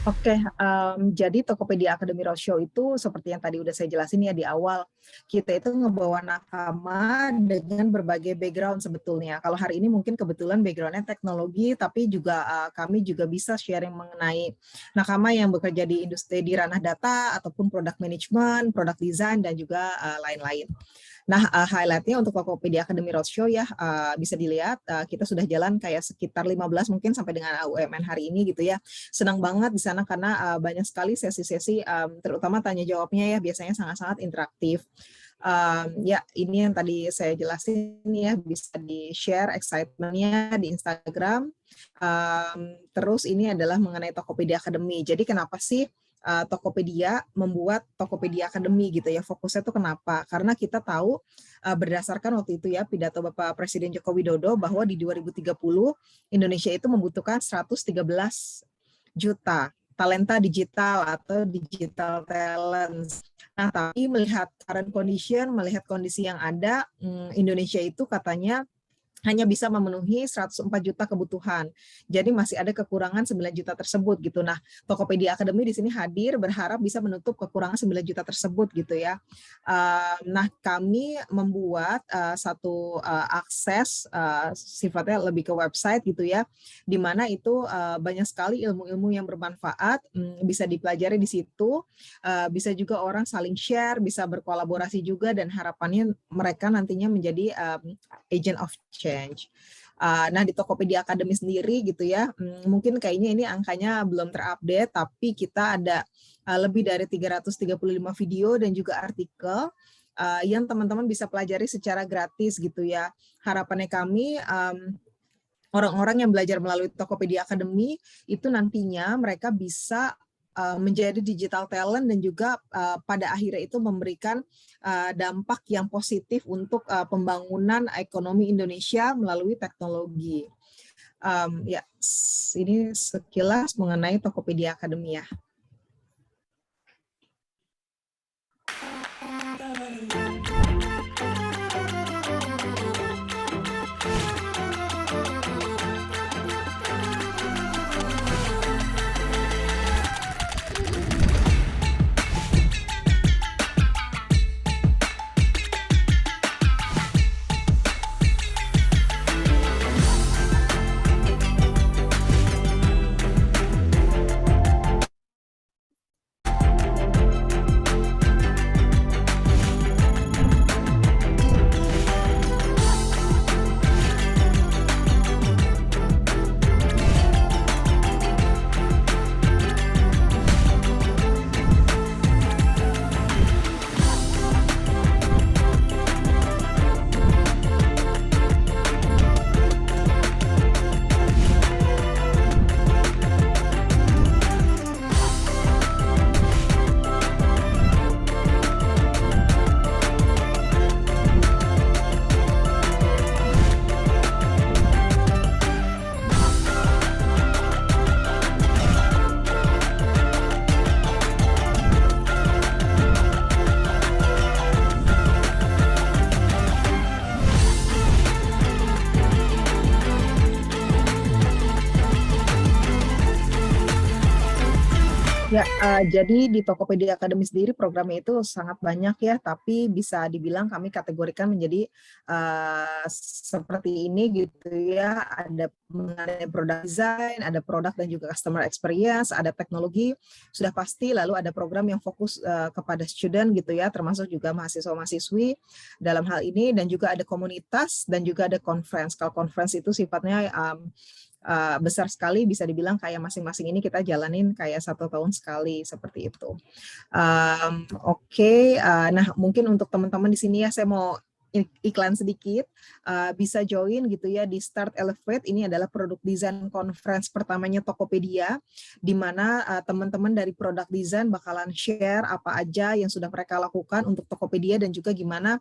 Oke, jadi Tokopedia Academy Roadshow itu seperti yang tadi udah saya jelasin ya di awal, kita itu ngebawa nakama dengan berbagai background sebetulnya. Kalau hari ini mungkin kebetulan background-nya teknologi, tapi juga kami juga bisa sharing mengenai nakama yang bekerja di industri di ranah data ataupun product management, product design dan juga lain-lain. Nah, highlight-nya untuk Tokopedia Academy Roadshow ya, bisa dilihat kita sudah jalan kayak sekitar 15 mungkin sampai dengan AUMN hari ini gitu ya. Senang banget di sana karena banyak sekali sesi-sesi, terutama tanya jawabnya ya biasanya sangat-sangat interaktif. Ya ini yang tadi saya jelasin ya, bisa di-share excitement-nya di Instagram. Terus ini adalah mengenai Tokopedia Academy. Jadi kenapa sih Tokopedia membuat Tokopedia Academy gitu ya, fokusnya tuh kenapa? Karena kita tahu berdasarkan waktu itu ya pidato Bapak Presiden Joko Widodo bahwa di 2030 Indonesia itu membutuhkan 113 juta talenta digital atau digital talents. Nah, tapi melihat current condition, melihat kondisi yang ada, Indonesia itu katanya hanya bisa memenuhi 104 juta kebutuhan. Jadi masih ada kekurangan 9 juta tersebut gitu. Nah, Tokopedia Academy di sini hadir berharap bisa menutup kekurangan 9 juta tersebut gitu ya. Nah, kami membuat satu akses sifatnya lebih ke website gitu ya, di mana itu banyak sekali ilmu-ilmu yang bermanfaat bisa dipelajari di situ. Bisa juga orang saling share, bisa berkolaborasi juga dan harapannya mereka nantinya menjadi agent of change. Nah di Tokopedia Academy sendiri gitu ya, mungkin kayaknya ini angkanya belum terupdate, tapi kita ada lebih dari 335 video dan juga artikel yang teman-teman bisa pelajari secara gratis gitu ya. Harapannya kami orang-orang yang belajar melalui Tokopedia Academy itu nantinya mereka bisa menjadi digital talent dan juga pada akhirnya itu memberikan dampak yang positif untuk pembangunan ekonomi Indonesia melalui teknologi. Ya, ini sekilas mengenai Tokopedia Academy ya. Ya, jadi di Tokopedia Academy sendiri programnya itu sangat banyak ya, tapi bisa dibilang kami kategorikan menjadi seperti ini gitu ya, ada mengenai product design, ada produk dan juga customer experience, ada teknologi, sudah pasti, lalu ada program yang fokus kepada student gitu ya, termasuk juga mahasiswa-mahasiswi dalam hal ini, dan juga ada komunitas, dan juga ada conference. Kalau conference itu sifatnya besar sekali, bisa dibilang kayak masing-masing ini kita jalanin kayak 1 tahun sekali seperti itu. Oke, nah mungkin untuk teman-teman di sini ya saya mau iklan sedikit, bisa join gitu ya di Start Elevate. Ini adalah produk design conference pertamanya Tokopedia, di mana teman-teman dari produk design bakalan share apa aja yang sudah mereka lakukan untuk Tokopedia dan juga gimana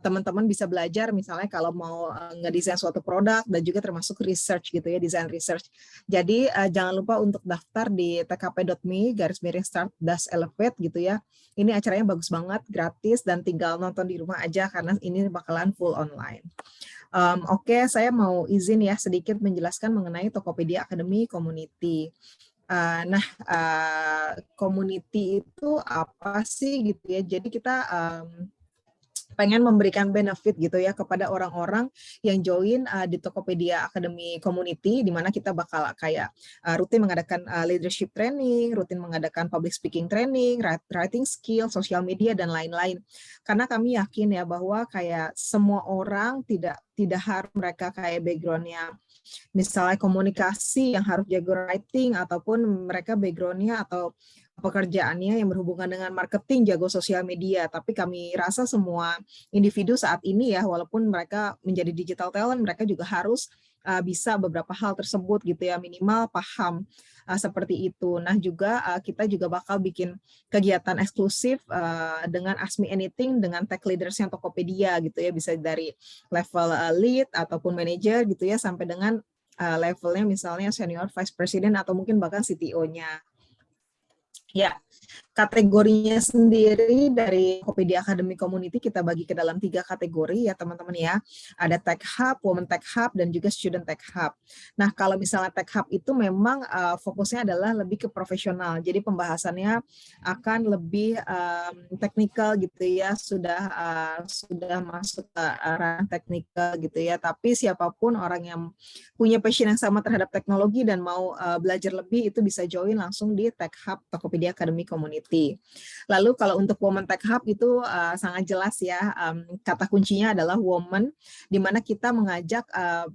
teman-teman bisa belajar misalnya kalau mau ngedesain suatu produk dan juga termasuk research gitu ya, design research. Jadi jangan lupa untuk daftar di tkp.me/start-elevate gitu ya. Ini acaranya bagus banget, gratis dan tinggal nonton di rumah aja karena ini bakalan full online. Oke, saya mau izin ya sedikit menjelaskan mengenai Tokopedia Academy Community. Community itu apa sih gitu ya. Jadi kita pengen memberikan benefit gitu ya kepada orang-orang yang join di Tokopedia Academy Community, di mana kita bakal kayak rutin mengadakan leadership training, rutin mengadakan public speaking training, writing skill, social media dan lain-lain. Karena kami yakin ya bahwa kayak semua orang tidak harus mereka kayak backgroundnya misalnya komunikasi yang harus jago writing, ataupun mereka backgroundnya atau pekerjaannya yang berhubungan dengan marketing, jago sosial media. Tapi kami rasa semua individu saat ini ya, walaupun mereka menjadi digital talent, mereka juga harus bisa beberapa hal tersebut gitu ya, minimal paham seperti itu. Nah juga kita juga bakal bikin kegiatan eksklusif dengan Ask Me Anything dengan tech leaders yang Tokopedia gitu ya, bisa dari level lead ataupun manager gitu ya, sampai dengan levelnya misalnya senior vice president atau mungkin bahkan CTO-nya. Ya, kategorinya sendiri dari Tokopedia Academy Community kita bagi ke dalam 3 kategori ya teman-teman ya. Ada Tech Hub, Women Tech Hub, dan juga Student Tech Hub. Nah kalau misalnya Tech Hub itu memang fokusnya adalah lebih ke profesional. Jadi pembahasannya akan lebih teknikal gitu ya, sudah masuk ke arah teknikal gitu ya. Tapi siapapun orang yang punya passion yang sama terhadap teknologi dan mau belajar lebih itu bisa join langsung di Tech Hub Tokopedia Academy Community. Lalu kalau untuk Women Tech Hub itu sangat jelas ya, kata kuncinya adalah woman, di mana kita mengajak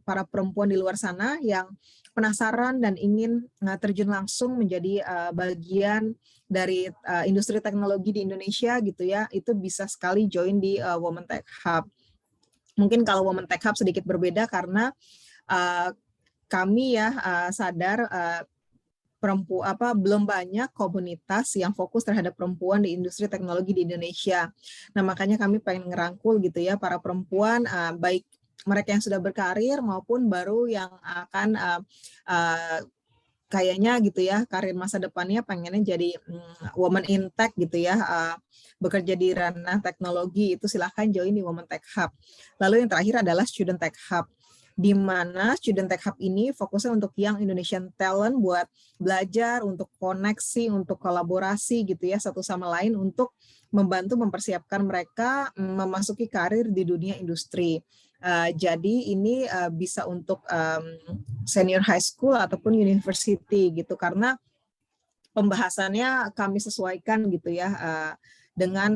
para perempuan di luar sana yang penasaran dan ingin terjun langsung menjadi bagian dari industri teknologi di Indonesia gitu ya, itu bisa sekali join di Women Tech Hub. Mungkin kalau Women Tech Hub sedikit berbeda karena kami ya sadar belum banyak komunitas yang fokus terhadap perempuan di industri teknologi di Indonesia. Nah, makanya kami pengen ngerangkul gitu ya para perempuan, baik mereka yang sudah berkarir maupun baru yang akan kayaknya gitu ya, karir masa depannya pengennya jadi woman in tech gitu ya, bekerja di ranah teknologi, itu silahkan join di Women Tech Hub. Lalu yang terakhir adalah Student Tech Hub, di mana Student Tech Hub ini fokusnya untuk yang Indonesian talent buat belajar, untuk koneksi, untuk kolaborasi gitu ya satu sama lain untuk membantu mempersiapkan mereka memasuki karir di dunia industri. Jadi ini bisa untuk senior high school ataupun university gitu, karena pembahasannya kami sesuaikan gitu ya dengan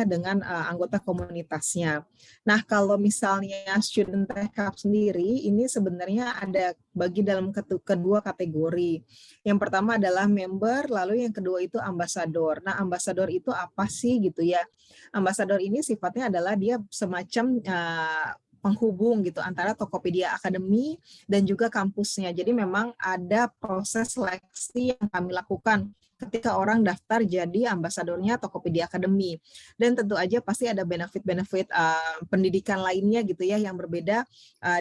dengan anggota komunitasnya. Nah, kalau misalnya Student Tech Hub sendiri ini sebenarnya ada bagi dalam kedua kategori. Yang pertama adalah member, lalu yang kedua itu ambasador. Nah, ambasador itu apa sih gitu ya? Ambasador ini sifatnya adalah dia semacam penghubung gitu antara Tokopedia Academy dan juga kampusnya. Jadi memang ada proses seleksi yang kami lakukan ketika orang daftar jadi ambasadornya Tokopedia Academy. Dan tentu aja pasti ada benefit-benefit pendidikan lainnya gitu ya yang berbeda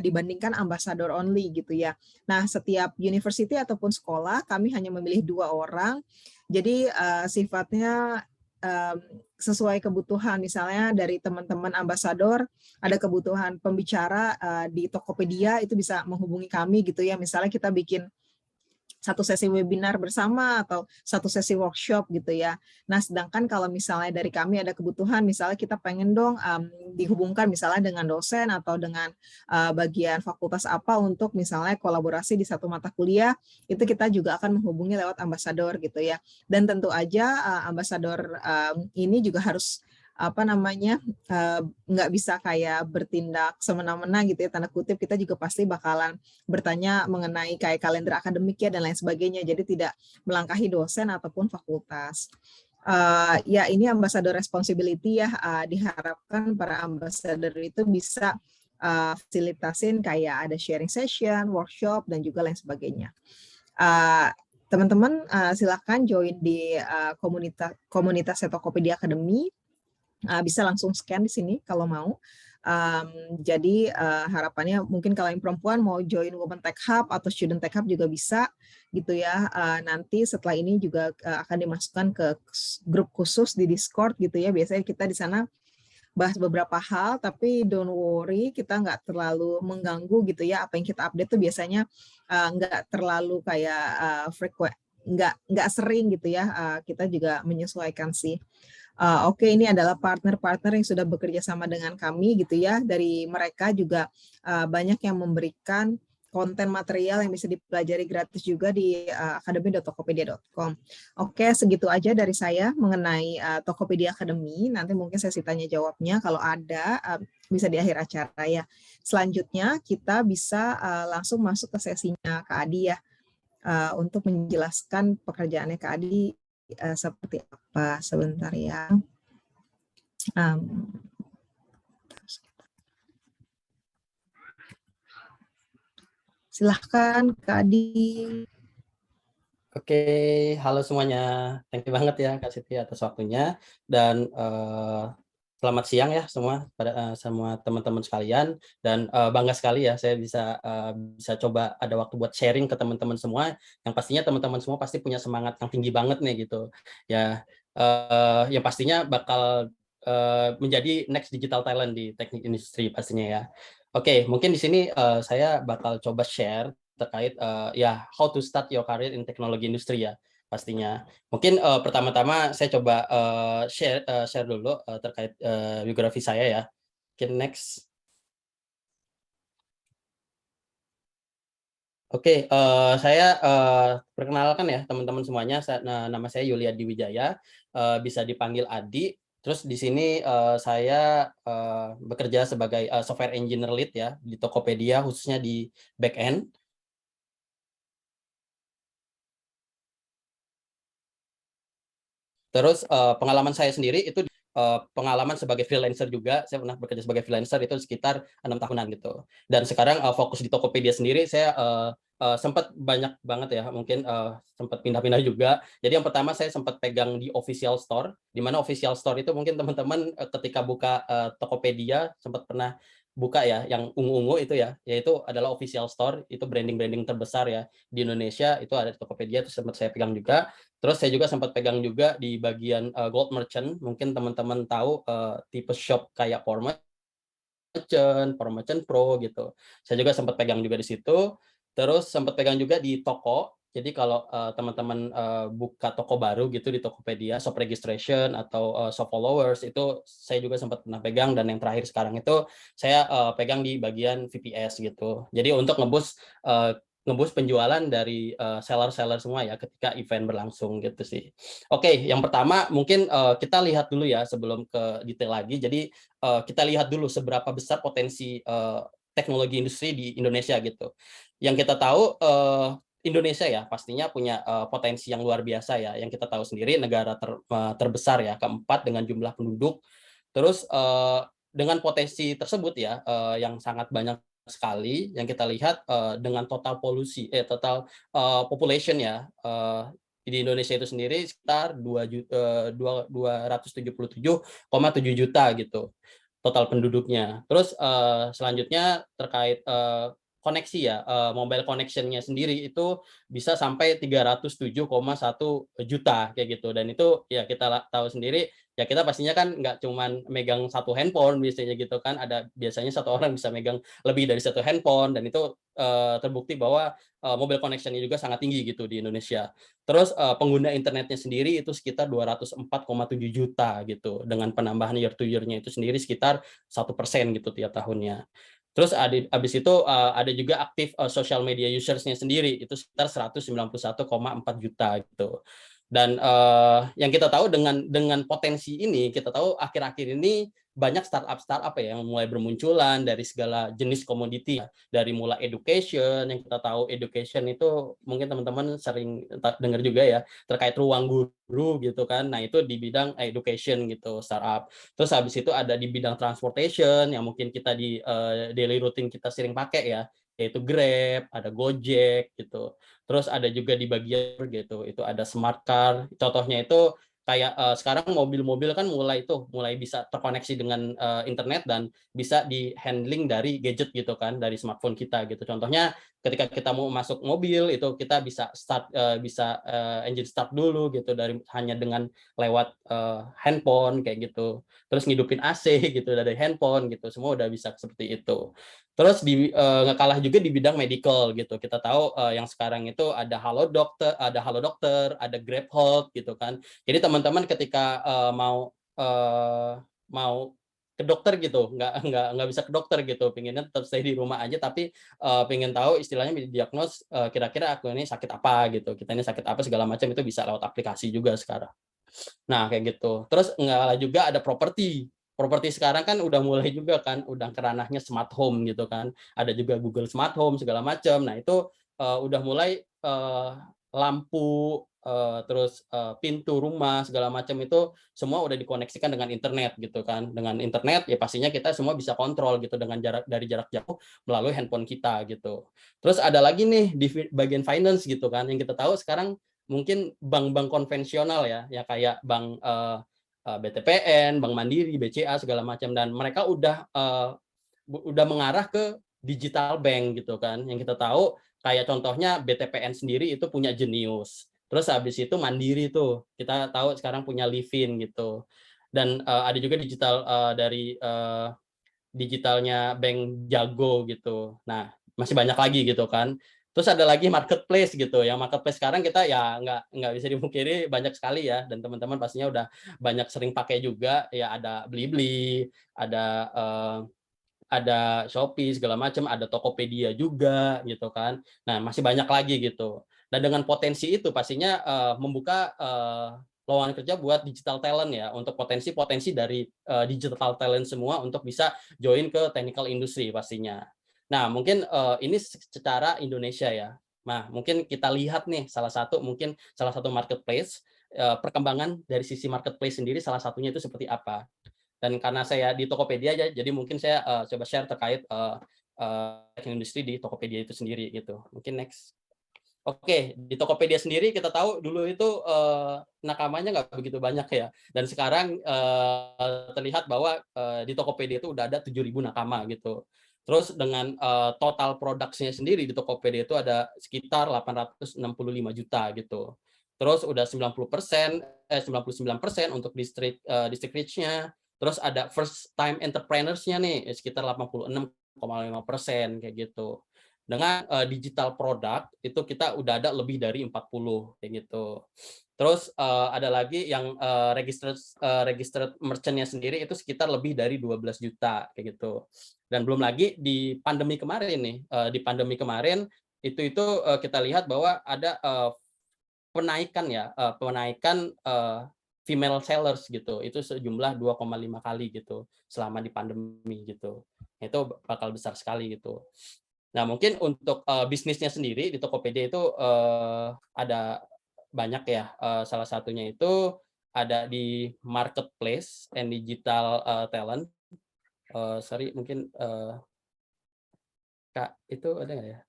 dibandingkan ambasador only gitu ya. Nah, setiap university ataupun sekolah kami hanya memilih 2 orang. Jadi sifatnya sesuai kebutuhan, misalnya dari teman-teman ambasador ada kebutuhan pembicara di Tokopedia, itu bisa menghubungi kami gitu ya, misalnya kita bikin satu sesi webinar bersama atau satu sesi workshop gitu ya. Nah, sedangkan kalau misalnya dari kami ada kebutuhan, misalnya kita pengen dong dihubungkan misalnya dengan dosen atau dengan bagian fakultas apa untuk misalnya kolaborasi di satu mata kuliah, itu kita juga akan menghubungi lewat ambasador gitu ya. Dan tentu aja ambasador ini juga harus nggak bisa kayak bertindak semena-mena gitu ya, tanda kutip. Kita juga pasti bakalan bertanya mengenai kayak kalender akademik ya dan lain sebagainya, jadi tidak melangkahi dosen ataupun fakultas. Ya ini ambassador responsibility ya, diharapkan para ambassador itu bisa fasilitasin kayak ada sharing session, workshop, dan juga lain sebagainya. Teman-teman silakan join di komunitas Tokopedia Academy. Bisa langsung scan di sini kalau mau. Jadi harapannya mungkin kalau yang perempuan mau join Women Tech Hub atau Student Tech Hub juga bisa gitu ya. Nanti setelah ini juga akan dimasukkan ke grup khusus di Discord gitu ya. Biasanya kita di sana bahas beberapa hal, tapi don't worry, kita nggak terlalu mengganggu gitu ya. Apa yang kita update tuh biasanya nggak terlalu kayak frequent, nggak sering gitu ya. Kita juga menyesuaikan sih. Oke, ini adalah partner-partner yang sudah bekerja sama dengan kami gitu ya. Dari mereka juga banyak yang memberikan konten material yang bisa dipelajari gratis juga di academy.tokopedia.com. Oke, segitu aja dari saya mengenai Tokopedia Academy. Nanti mungkin sesi tanya jawabnya kalau ada bisa di akhir acara ya. Selanjutnya kita bisa langsung masuk ke sesinya Kak Adi ya, untuk menjelaskan pekerjaannya Kak Adi seperti apa. Sebentar ya. Silahkan Kak Adi. Oke, halo semuanya. Thank you banget ya Kak Siti atas waktunya dan selamat siang ya semua pada semua teman-teman sekalian dan bangga sekali ya saya bisa coba ada waktu buat sharing ke teman-teman semua yang pastinya teman-teman semua pasti punya semangat yang tinggi banget nih gitu. Ya yang pastinya bakal menjadi next digital talent di teknik industri pastinya ya. Oke, mungkin di sini saya bakal coba share terkait ya how to start your career in teknologi industri ya pastinya. Mungkin pertama-tama saya coba share dulu terkait biografi saya ya. Mungkin next. Oke, saya perkenalkan ya teman-teman semuanya. Nama saya Yulia Diwijaya, bisa dipanggil Adi. Terus di sini saya bekerja sebagai software engineer lead ya di Tokopedia, khususnya di back end. Terus pengalaman saya sendiri itu pengalaman sebagai freelancer juga, saya pernah bekerja sebagai freelancer itu sekitar 6 tahunan gitu. Dan sekarang fokus di Tokopedia sendiri, saya sempat banyak banget ya, mungkin sempat pindah-pindah juga. Jadi yang pertama saya sempat pegang di official store, di mana official store itu mungkin teman-teman ketika buka Tokopedia sempat pernah buka ya, yang ungu-ungu itu ya, yaitu adalah official store, itu branding-branding terbesar ya di Indonesia, itu ada di Tokopedia, itu sempat saya pegang juga. Terus saya juga sempat pegang juga di bagian gold merchant. Mungkin teman-teman tahu tipe shop kayak Power Merchant Pro gitu. Saya juga sempat pegang juga di situ. Terus sempat pegang juga di toko. Jadi kalau teman-teman buka toko baru gitu di Tokopedia, shop registration atau shop followers itu saya juga sempat pernah pegang, dan yang terakhir sekarang itu saya pegang di bagian VPS gitu. Jadi untuk ngebus penjualan dari seller-seller semua ya ketika event berlangsung gitu sih. Oke, yang pertama mungkin kita lihat dulu ya sebelum ke detail lagi. Jadi kita lihat dulu seberapa besar potensi teknologi industri di Indonesia gitu. Yang kita tahu Indonesia ya pastinya punya potensi yang luar biasa ya. Yang kita tahu sendiri negara terbesar ya, keempat dengan jumlah penduduk. Terus dengan potensi tersebut ya yang sangat banyak sekali yang kita lihat dengan total population ya di Indonesia itu sendiri sekitar 277,7 juta gitu total penduduknya. Terus selanjutnya terkait koneksi ya, mobile connection-nya sendiri itu bisa sampai 307,1 juta kayak gitu. Dan itu ya kita tahu sendiri ya, kita pastinya kan nggak cuman megang satu handphone biasanya gitu kan, ada biasanya satu orang bisa megang lebih dari satu handphone, dan itu terbukti bahwa mobile connection-nya juga sangat tinggi gitu di Indonesia. Terus pengguna internetnya sendiri itu sekitar 204,7 juta gitu, dengan penambahan year to year-nya itu sendiri sekitar 1% gitu tiap tahunnya. Terus habis itu ada juga aktif social media users-nya sendiri itu sekitar 191,4 juta gitu. Dan yang kita tahu dengan potensi ini, kita tahu akhir-akhir ini banyak startup ya yang mulai bermunculan dari segala jenis komoditi ya. Dari mulai education, yang kita tahu education itu mungkin teman-teman sering dengar juga ya, terkait ruang guru gitu kan. Nah, itu di bidang education gitu startup. Terus habis itu ada di bidang transportation yang mungkin kita di daily routine kita sering pakai ya, yaitu Grab, ada Gojek gitu. Terus ada juga di bagian gitu, itu ada smart car. Contohnya itu kayak sekarang mobil-mobil kan mulai bisa terkoneksi dengan internet dan bisa di handling dari gadget gitu kan, dari smartphone kita gitu. Contohnya ketika kita mau masuk mobil itu kita bisa start engine start dulu gitu dari hanya dengan lewat handphone kayak gitu. Terus ngidupin AC gitu dari handphone gitu. Semua udah bisa seperti itu. Terus nggak kalah juga di bidang medical gitu. Kita tahu yang sekarang itu ada Halo Dokter, ada Grab Health gitu kan. Jadi teman-teman ketika mau ke dokter gitu, nggak bisa ke dokter gitu, pengennya tetap stay di rumah aja, tapi pengen tahu istilahnya didiagnos kira-kira aku ini sakit apa gitu, kita ini sakit apa segala macam itu bisa lewat aplikasi juga sekarang. Nah kayak gitu. Terus nggak kalah juga ada properti. Properti sekarang kan udah mulai juga kan, udah keranahnya smart home gitu kan. Ada juga Google Smart Home segala macam. Nah itu udah mulai lampu terus pintu rumah segala macam itu semua udah dikoneksikan dengan internet gitu kan. Dengan internet ya pastinya kita semua bisa kontrol gitu dengan dari jarak jauh melalui handphone kita gitu. Terus ada lagi nih di bagian finance gitu kan, yang kita tahu sekarang mungkin bank-bank konvensional ya kayak bank BTPN, Bank Mandiri, BCA segala macam, dan mereka udah mengarah ke digital bank gitu kan. Yang kita tahu kayak contohnya BTPN sendiri itu punya Jenius. Terus habis itu Mandiri tuh kita tahu sekarang punya Livin gitu. Dan ada juga dari digitalnya Bank Jago gitu. Nah, masih banyak lagi gitu kan. Terus ada lagi marketplace gitu. Yang marketplace sekarang kita ya nggak bisa dipungkiri banyak sekali ya, dan teman-teman pastinya udah banyak sering pakai juga. Ya ada Blibli, ada Shopee segala macam, ada Tokopedia juga gitu kan. Nah, masih banyak lagi gitu. Dan dengan potensi itu pastinya membuka lowongan kerja buat digital talent ya, untuk potensi-potensi dari digital talent semua untuk bisa join ke technical industry pastinya. Nah, mungkin ini secara Indonesia ya. Nah, mungkin kita lihat nih salah satu marketplace, perkembangan dari sisi marketplace sendiri salah satunya itu seperti apa. Dan karena saya di Tokopedia aja, jadi mungkin saya coba share terkait industri di Tokopedia itu sendiri gitu. Mungkin next. Oke, di Tokopedia sendiri kita tahu dulu itu nakamanya nggak begitu banyak ya. Dan sekarang terlihat bahwa di Tokopedia itu udah ada 7.000 nakama gitu. Terus dengan total produksinya sendiri di Tokopedia itu ada sekitar 865 juta gitu. Terus udah 99% untuk district reach-nya. Terus ada first time entrepreneurs-nya nih sekitar 86,5% kayak gitu. Dengan digital product itu kita udah ada lebih dari 40 kayak gitu. Terus ada lagi yang registered merchant-nya sendiri itu sekitar lebih dari 12 juta kayak gitu. Dan belum lagi di pandemi kemarin nih, di pandemi kemarin itu kita lihat bahwa ada penaikan female sellers gitu, itu sejumlah 2,5 kali gitu selama di pandemi gitu. Itu bakal besar sekali gitu. Nah, mungkin untuk bisnisnya sendiri di Tokopedia itu ada banyak ya. Salah satunya itu ada di marketplace and digital talent. Sorry, mungkin Kak itu ada nggak ya?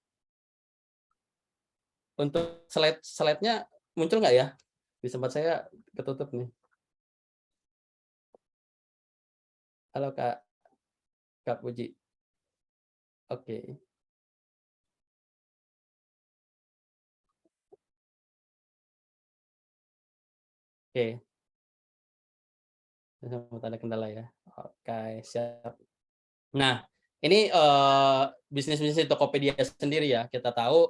Untuk slide-nya muncul nggak ya? Di tempat saya ketutup nih. Halo Kak, Kak Puji. Oke, oke. Sempat ada kendala ya. Oke, siap. Nah, ini bisnis-bisnis di Tokopedia sendiri ya. Kita tahu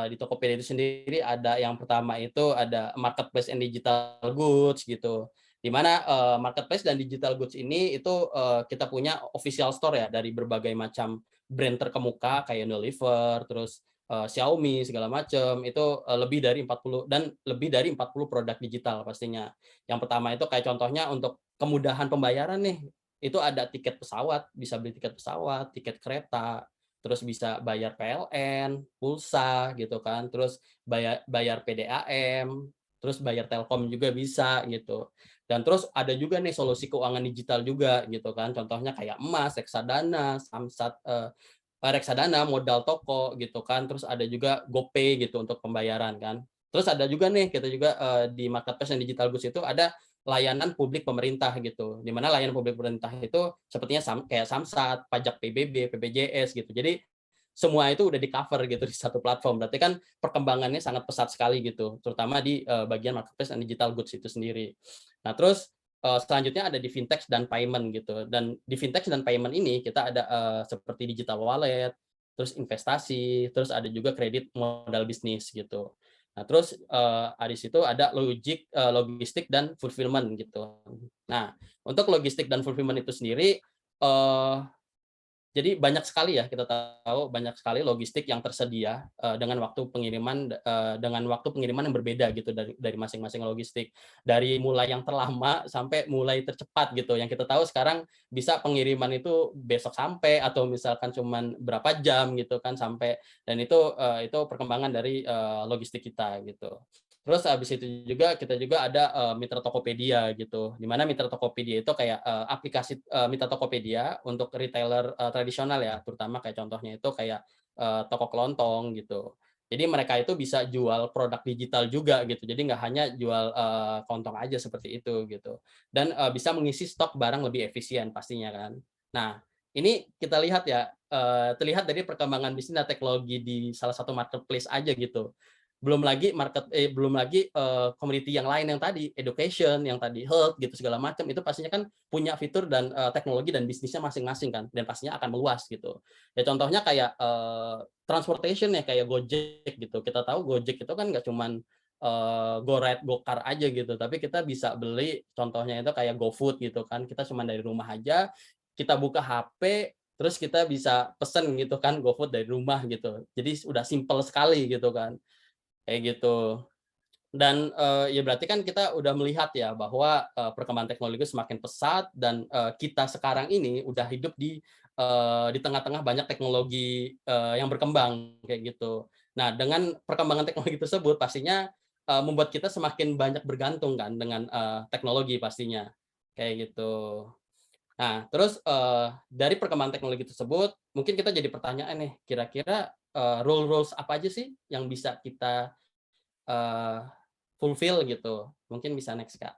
di Tokopedia itu sendiri ada yang pertama itu ada marketplace and digital goods gitu. Di mana marketplace dan digital goods ini itu kita punya official store ya dari berbagai macam brand terkemuka kayak Unilever, terus Xiaomi segala macam. Itu lebih dari 40 produk digital pastinya. Yang pertama itu kayak contohnya untuk kemudahan pembayaran nih, itu ada tiket pesawat, bisa beli tiket pesawat, tiket kereta, terus bisa bayar PLN, pulsa gitu kan, terus bayar PDAM, terus bayar Telkom juga bisa gitu. Dan terus ada juga nih solusi keuangan digital juga gitu kan, contohnya kayak emas, reksadana, samsat, reksadana, modal toko gitu kan, terus ada juga GoPay gitu untuk pembayaran kan. Terus ada juga nih kita juga di marketplace dan digital goods itu ada layanan publik pemerintah gitu. Di mana layanan publik pemerintah itu sepertinya kayak Samsat, pajak PBB, PPJS gitu. Jadi semua itu udah di-cover gitu di satu platform. Berarti kan perkembangannya sangat pesat sekali gitu, terutama di bagian marketplace dan digital goods itu sendiri. Nah, terus selanjutnya ada di fintech dan payment gitu. Dan di fintech dan payment ini kita ada seperti digital wallet, terus investasi, terus ada juga kredit modal bisnis gitu. Nah, terus di situ ada logistik dan fulfillment gitu. Nah, untuk logistik dan fulfillment itu sendiri jadi banyak sekali ya, kita tahu banyak sekali logistik yang tersedia dengan waktu pengiriman yang berbeda gitu dari masing-masing logistik. Dari mulai yang terlama sampai mulai tercepat gitu. Yang kita tahu sekarang bisa pengiriman itu besok sampai atau misalkan cuman berapa jam gitu kan sampai, dan itu perkembangan dari logistik kita gitu. Terus habis itu juga kita juga ada Mitra Tokopedia gitu. Di mana Mitra Tokopedia itu kayak aplikasi Mitra Tokopedia untuk retailer tradisional ya, terutama kayak contohnya itu kayak toko kelontong gitu. Jadi mereka itu bisa jual produk digital juga gitu. Jadi nggak hanya jual kelontong aja seperti itu gitu. Dan bisa mengisi stok barang lebih efisien pastinya kan. Nah, ini kita lihat ya, terlihat dari perkembangan bisnis dan teknologi di salah satu marketplace aja gitu. Belum lagi community yang lain yang tadi education, yang tadi health gitu segala macam, itu pastinya kan punya fitur dan teknologi dan bisnisnya masing-masing kan, dan pastinya akan meluas gitu. Ya contohnya kayak transportation ya, kayak Gojek gitu. Kita tahu Gojek itu kan nggak cuman GoRide, GoCar aja gitu, tapi kita bisa beli contohnya itu kayak GoFood gitu kan. Kita cuma dari rumah aja, kita buka HP, terus kita bisa pesen gitu kan GoFood dari rumah gitu. Jadi udah simple sekali gitu kan. Kayak gitu. Dan ya berarti kan kita udah melihat ya bahwa perkembangan teknologi semakin pesat dan kita sekarang ini udah hidup di tengah-tengah banyak teknologi yang berkembang kayak gitu. Nah, dengan perkembangan teknologi tersebut pastinya membuat kita semakin banyak bergantung kan dengan teknologi pastinya. Kayak gitu. Nah, terus dari perkembangan teknologi tersebut mungkin kita jadi pertanyaan nih, kira-kira role-roles apa aja sih yang bisa kita eee, fulfill gitu. Mungkin bisa next, Kak.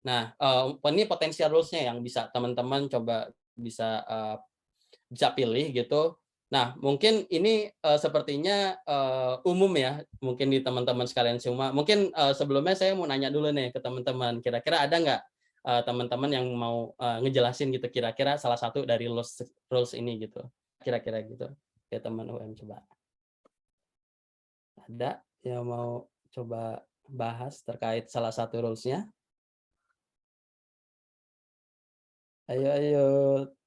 Nah, ini potensial rules-nya yang bisa teman-teman coba bisa pilih gitu. Nah, mungkin ini sepertinya umum ya, mungkin di teman-teman sekalian semua. Mungkin sebelumnya saya mau nanya dulu nih ke teman-teman, kira-kira ada nggak teman-teman yang mau ngejelasin gitu, kira-kira salah satu dari rules rules ini gitu, kira-kira gitu. Ya teman UM coba. Ada yang mau coba bahas terkait salah satu rules-nya? Ayo ayo,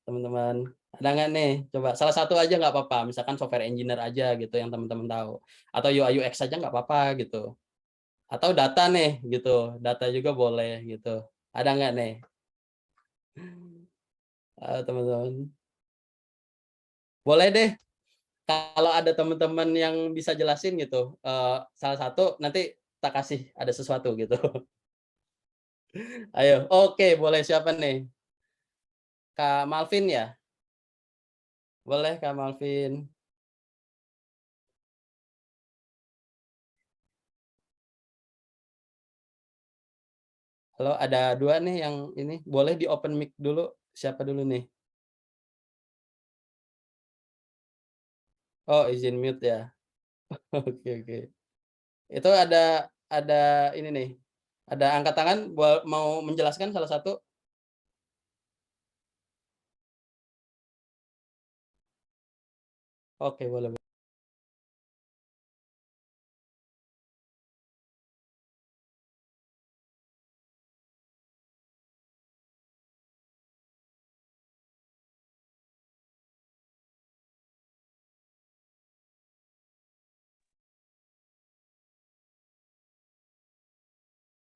teman-teman. Ada nggak nih? Coba salah satu aja nggak apa-apa, misalkan software engineer aja gitu yang teman-teman tahu. Atau UI UX aja nggak apa-apa gitu. Atau data nih gitu, data juga boleh gitu. Ada nggak nih? Teman-teman. Boleh deh kalau ada teman-teman yang bisa jelasin gitu. Salah satu nanti tak kasih ada sesuatu gitu. Ayo, oke boleh siapa nih? Kak Malvin ya? Boleh Kak Malvin. Halo, ada dua nih yang ini. Boleh di open mic dulu. Siapa dulu nih? Oh, izin mute ya. Oke, oke. Itu ada ini nih. Ada angkat tangan mau menjelaskan salah satu? Oke, boleh.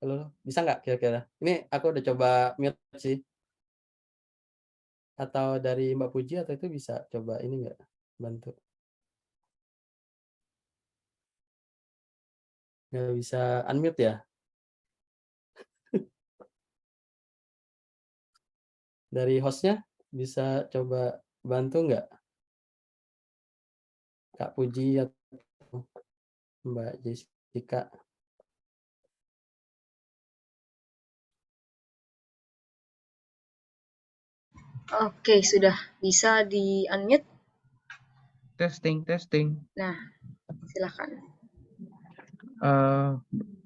Halo, bisa nggak kira-kira? Ini aku udah coba mute sih. Atau dari Mbak Puji atau itu bisa coba ini nggak? Bantu. Nggak bisa unmute ya? Dari hostnya bisa coba bantu nggak? Kak Puji atau Mbak Jessica? Oke, sudah bisa di-unmute. Testing. Nah, silakan.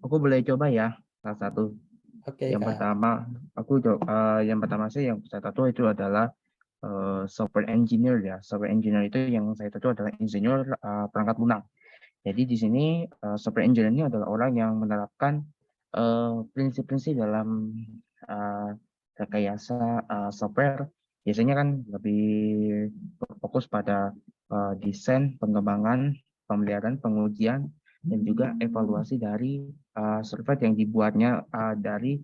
Aku boleh coba ya salah satu. Oke, Yang Kak. pertama, yang pertama sih yang saya tahu itu adalah software engineer ya. Software engineer itu yang saya tahu adalah insinyur perangkat lunak. Jadi di sini software engineer ini adalah orang yang menerapkan prinsip-prinsip dalam rekayasa software. Biasanya kan lebih fokus pada desain, pengembangan, pemeliharaan, pengujian, dan juga evaluasi dari software yang dibuatnya dari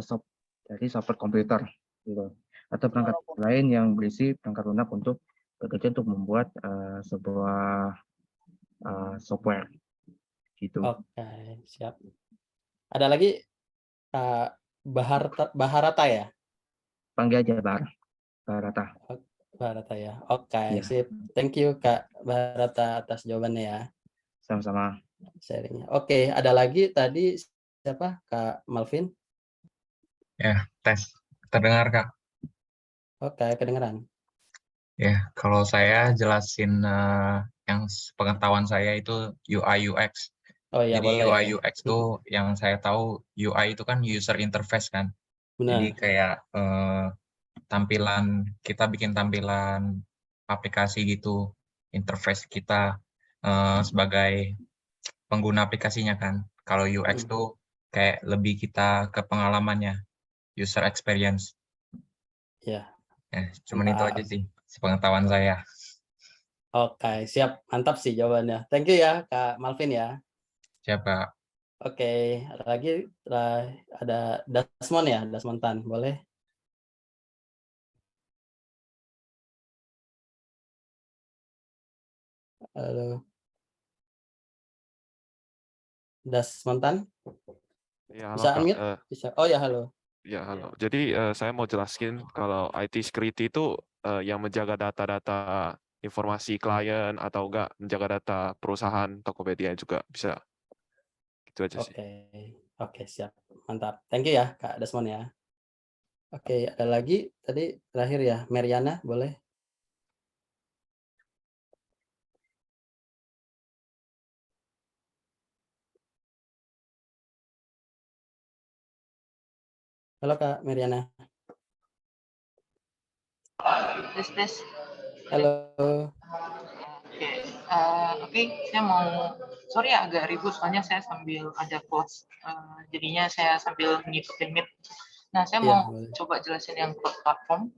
software komputer, gitu. Atau perangkat lain yang berisi perangkat lunak untuk bekerja untuk membuat sebuah software, gitu. Oke, siap. Ada lagi Kak Baharata ya? Panggil aja Barata. Baharata ya. Oke, Iya, sip. Thank you Kak Baharata atas jawabannya ya, sama-sama. sharingnya. Oke, ada lagi tadi siapa? Kak Malvin? Ya, tes. Terdengar, Kak? Oke, kedengeran. Ya, kalau saya jelasin yang pengetahuan saya itu UI UX. Oh iya, Jadi boleh. UI UX itu yang saya tahu UI itu kan user interface kan. Jadi Benar. kayak tampilan kita bikin tampilan aplikasi gitu, interface kita sebagai pengguna aplikasinya kan. Kalau UX tuh kayak lebih kita ke pengalamannya, user experience. Ya, Cuman itu aja mantap. sih sepengetahuan saya. Oke, siap. Mantap sih jawabannya. Thank you ya Kak Malvin ya. Siapa? Oke, ada lagi ada Dasmon ya, Dasmontan, boleh? Halo. Dasmontan? Ya, halo Bisa Kak. unmute? Bisa. Oh ya, halo. Ya, halo. Jadi saya mau jelasin kalau IT security itu yang menjaga data-data informasi klien atau enggak menjaga data perusahaan Tokopedia juga bisa. Gitu aja sih. Oke. Oke, siap. Mantap. Thank you ya Kak Dasmon ya. Oke, ada lagi tadi terakhir ya, Meriana, boleh? Halo Kak Meriana. Tes. Halo. Oke, saya mau, sorry ya agak ribut soalnya saya sambil ada kelas, jadinya saya sambil ngikutin Meet. Nah, saya Iya, mau boleh. coba jelasin yang cloud platform.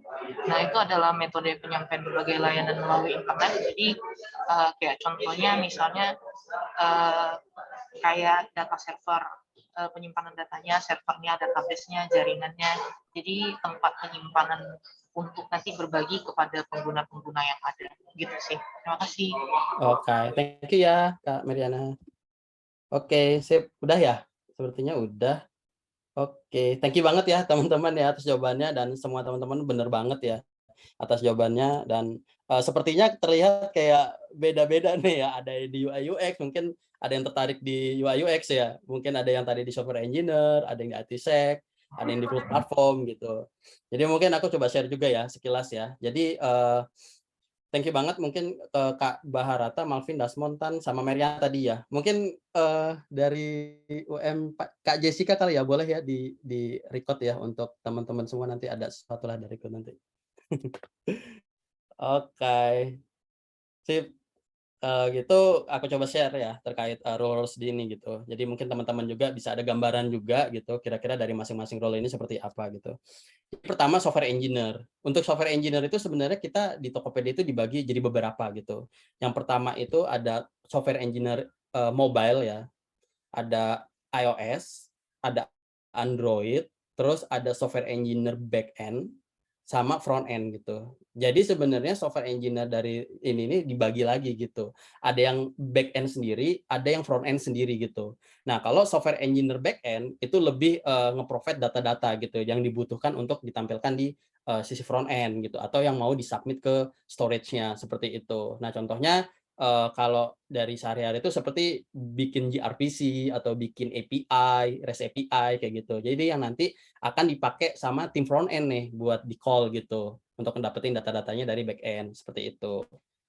Nah, itu adalah metode penyampaian berbagai layanan melalui internet. Jadi, kayak contohnya misalnya kayak data server, penyimpanan datanya, servernya, database-nya, jaringannya. Jadi tempat penyimpanan untuk nanti berbagi kepada pengguna-pengguna yang ada. Gitu sih. Terima kasih. Oke, thank you ya Kak Meriana. Oke, sip. Udah ya? Sepertinya udah. Oke, thank you banget ya teman-teman ya atas jawabannya, dan semua teman-teman bener banget ya atas jawabannya, dan sepertinya terlihat kayak beda-beda nih ya, ada di UI UX, mungkin ada yang tertarik di UI UX ya, mungkin ada yang tadi di software engineer, ada yang di IT sec, ada yang di full platform gitu. Jadi mungkin aku coba share juga ya sekilas ya. Jadi thank you banget mungkin Kak Baharata, Malvin, Dasmontan, sama Meriana tadi ya. Mungkin dari UM Kak Jessica kali ya, boleh ya di record ya untuk teman-teman semua, nanti ada sesuatu lah dariku nanti. Oke. Sip. Gitu aku coba share ya terkait roles di ini gitu. Jadi mungkin teman-teman juga bisa ada gambaran juga gitu kira-kira dari masing-masing role ini seperti apa gitu. Pertama, software engineer. Untuk software engineer itu sebenarnya kita di Tokopedia itu dibagi jadi beberapa gitu. Yang pertama itu ada software engineer mobile ya, ada iOS, ada Android, terus ada software engineer back end sama front end gitu. Jadi sebenarnya software engineer dari ini dibagi lagi gitu. Ada yang back end sendiri, ada yang front end sendiri gitu. Nah, kalau software engineer back end itu lebih nge-provide data-data gitu yang dibutuhkan untuk ditampilkan di sisi front end gitu, atau yang mau disubmit ke storage-nya seperti itu. Nah, contohnya kalau dari sehari-hari itu seperti bikin gRPC atau bikin API, REST API kayak gitu. Jadi yang nanti akan dipakai sama tim front end nih buat di call gitu. untuk mendapatkan data-datanya dari back end seperti itu.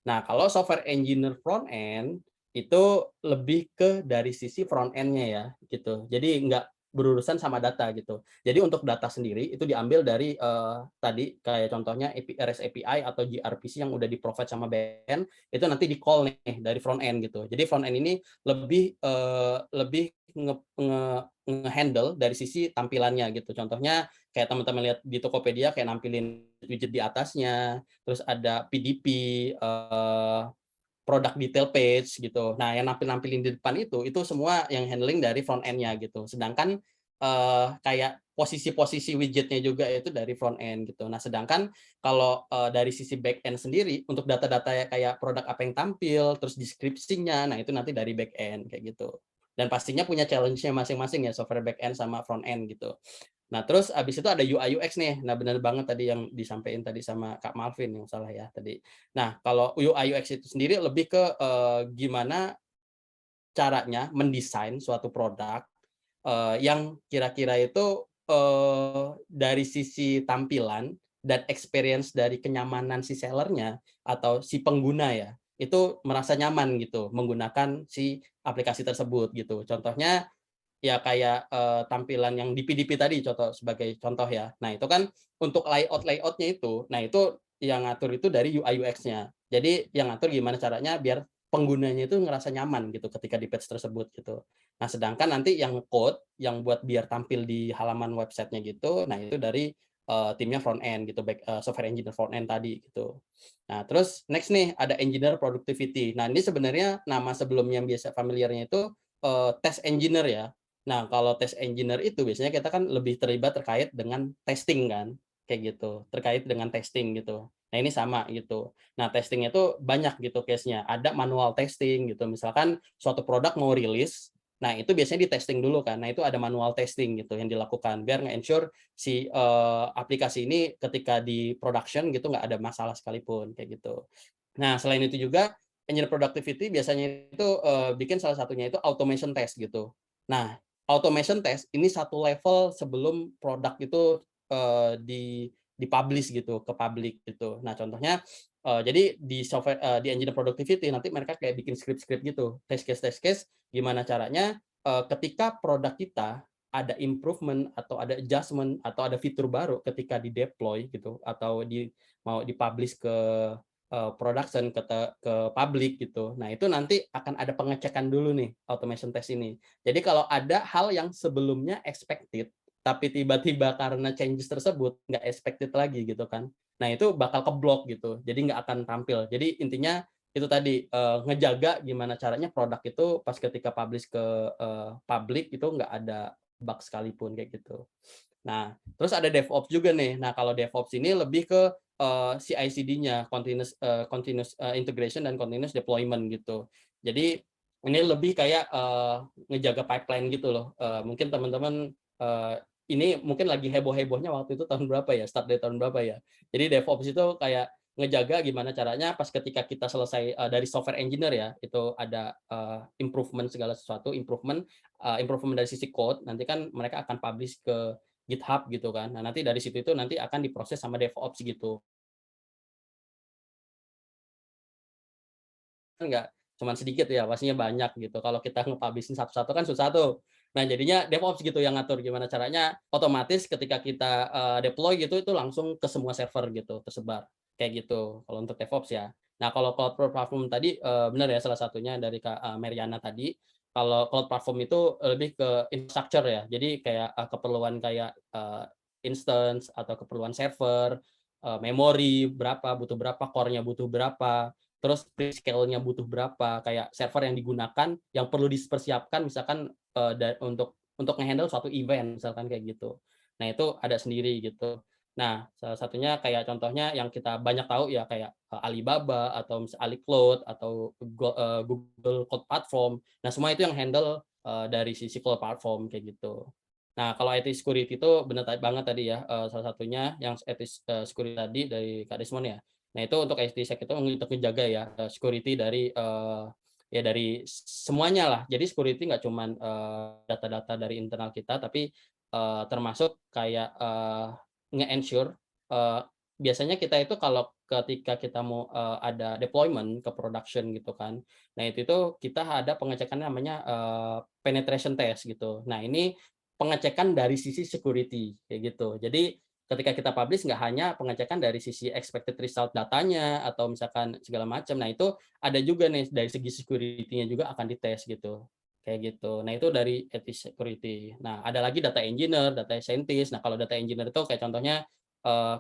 Nah, kalau software engineer front end itu lebih ke dari sisi front end-nya ya gitu. Jadi nggak berurusan sama data gitu. Jadi untuk data sendiri itu diambil dari tadi kayak contohnya REST API atau gRPC yang udah di-provide sama backend itu nanti di-call nih dari front end gitu. Jadi front end ini lebih nge-handle dari sisi tampilannya gitu. Contohnya kayak teman-teman lihat di Tokopedia kayak nampilin widget di atasnya, terus ada PDP, product detail page gitu. Nah, yang nampilin di depan itu semua yang handling dari front end-nya gitu. Sedangkan kayak posisi-posisi widgetnya juga itu dari front end gitu. Nah, sedangkan kalau dari sisi back end sendiri untuk data-data kayak produk apa yang tampil, terus deskripsinya, nah itu nanti dari back end kayak gitu. Dan pastinya punya challenge-nya masing-masing ya software back end sama front end gitu. Nah, terus abis itu ada UI UX nih. Nah, benar banget tadi yang disampaikan tadi sama Kak Malvin yang salah ya tadi. Nah, kalau UI UX itu sendiri lebih ke gimana caranya mendesain suatu produk yang kira-kira itu dari sisi tampilan dan experience dari kenyamanan si sellernya atau si pengguna ya, itu merasa nyaman gitu menggunakan si aplikasi tersebut gitu. Contohnya ya kayak tampilan yang di PDP tadi sebagai contoh ya. Nah, itu kan untuk layout-nya itu, nah itu yang ngatur itu dari UI UX-nya. Jadi yang ngatur gimana caranya biar penggunanya itu ngerasa nyaman gitu ketika di page tersebut gitu. Nah, sedangkan nanti yang code yang buat biar tampil di halaman websitenya gitu, nah itu dari timnya front end gitu, software engineer front end tadi gitu. Nah, terus next nih ada engineer productivity. Nah, ini sebenarnya nama sebelum yang biasa familiarnya itu test engineer ya. Nah, kalau test engineer itu biasanya kita kan lebih terlibat terkait dengan testing kan, kayak gitu, terkait dengan testing gitu. Nah, ini sama gitu. Nah, testingnya itu banyak gitu case-nya. Ada manual testing gitu, misalkan suatu produk mau rilis, nah itu biasanya di testing dulu kan. Nah, itu ada manual testing gitu yang dilakukan biar nge-ensure si aplikasi ini ketika di production gitu nggak ada masalah sekalipun kayak gitu. Nah, selain itu juga engineer productivity biasanya itu bikin salah satunya itu automation test gitu. Nah, automation test ini satu level sebelum produk itu di-publish gitu ke publik gitu. Nah, contohnya jadi di software di engineer productivity nanti mereka kayak bikin script-script gitu, test case gimana caranya ketika produk kita ada improvement atau ada adjustment atau ada fitur baru ketika di deploy gitu atau mau di-publish ke production ke publik gitu. Nah, itu nanti akan ada pengecekan dulu nih automation test ini. Jadi kalau ada hal yang sebelumnya expected tapi tiba-tiba karena changes tersebut nggak expected lagi gitu kan. Nah, itu bakal keblok gitu. Jadi nggak akan tampil. Jadi intinya itu tadi ngejaga gimana caranya produk itu pas ketika publish ke publik itu nggak ada bug sekalipun kayak gitu. Nah, terus ada DevOps juga nih. Nah, kalau DevOps ini lebih ke CI/CD-nya, continuous integration dan continuous deployment gitu. Jadi ini lebih kayak ngejaga pipeline gitu loh. Mungkin teman-teman ini mungkin lagi heboh-hebohnya waktu itu tahun berapa ya? Start dari tahun berapa ya? Jadi DevOps itu kayak ngejaga gimana caranya pas ketika kita selesai dari software engineer ya, itu ada improvement segala sesuatu, improvement dari sisi code, nanti kan mereka akan publish ke GitHub gitu kan. Nah, nanti dari situ itu nanti akan diproses sama DevOps gitu. Kan nggak cuman sedikit ya, pastinya banyak gitu. Kalau kita nge-publish-in satu-satu kan susah tuh. Nah, jadinya DevOps gitu yang ngatur gimana caranya otomatis ketika kita deploy gitu itu langsung ke semua server gitu, tersebar. Kayak gitu kalau untuk DevOps ya. Nah, kalau cloud platform tadi benar ya salah satunya dari Kak Meriana tadi. Kalau cloud platform itu lebih ke infrastructure ya. Jadi kayak keperluan kayak instance atau keperluan server, memori berapa, butuh berapa, core-nya butuh berapa, terus scale-nya butuh berapa, kayak server yang digunakan yang perlu dipersiapkan misalkan untuk nge-handle suatu event misalkan kayak gitu. Nah, itu ada sendiri gitu. Nah, salah satunya kayak contohnya yang kita banyak tahu ya kayak Alibaba atau Ali Cloud atau Google Cloud Platform. Nah, semua itu yang handle dari sisi cloud platform kayak gitu. Nah, kalau IT security itu benar banget tadi ya, salah satunya yang IT security tadi dari Kak Desmond ya. Nah, itu untuk IT Sec itu untuk menjaga ya security dari ya dari semuanya lah. Jadi security nggak cuma data-data dari internal kita, tapi termasuk kayak nge-ensure biasanya kita itu kalau ketika kita mau ada deployment ke production gitu kan, nah itu kita ada pengecekan namanya penetration test gitu. Nah ini pengecekan dari sisi security kayak gitu. Jadi ketika kita publish nggak hanya pengecekan dari sisi expected result datanya atau misalkan segala macam. Nah itu ada juga nih dari segi security-nya juga akan dites gitu. Kayak gitu. Nah itu dari ethics security. Nah ada lagi data engineer, data scientist. Nah kalau data engineer itu kayak contohnya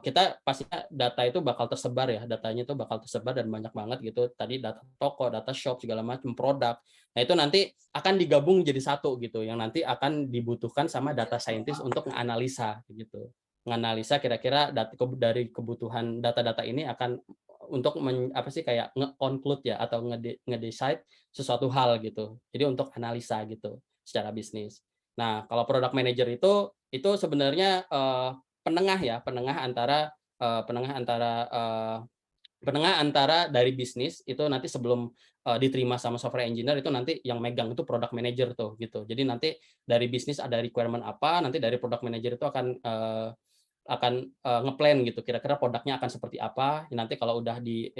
kita pastinya data itu bakal tersebar ya, datanya itu bakal tersebar dan banyak banget gitu. Tadi data toko, data shop, segala macam, produk. Nah itu nanti akan digabung jadi satu gitu, yang nanti akan dibutuhkan sama data scientist untuk menganalisa gitu. Menganalisa kira-kira dari kebutuhan data-data ini akan untuk apa sih kayak nge-conclude ya atau nge-decide sesuatu hal gitu. Jadi untuk analisa gitu secara bisnis. Nah, kalau product manager itu sebenarnya penengah ya, penengah antara dari bisnis itu nanti sebelum diterima sama software engineer itu nanti yang megang itu product manager tuh gitu. Jadi nanti dari bisnis ada requirement apa, nanti dari product manager itu akan ngeplan gitu kira-kira produknya akan seperti apa. Nanti kalau udah di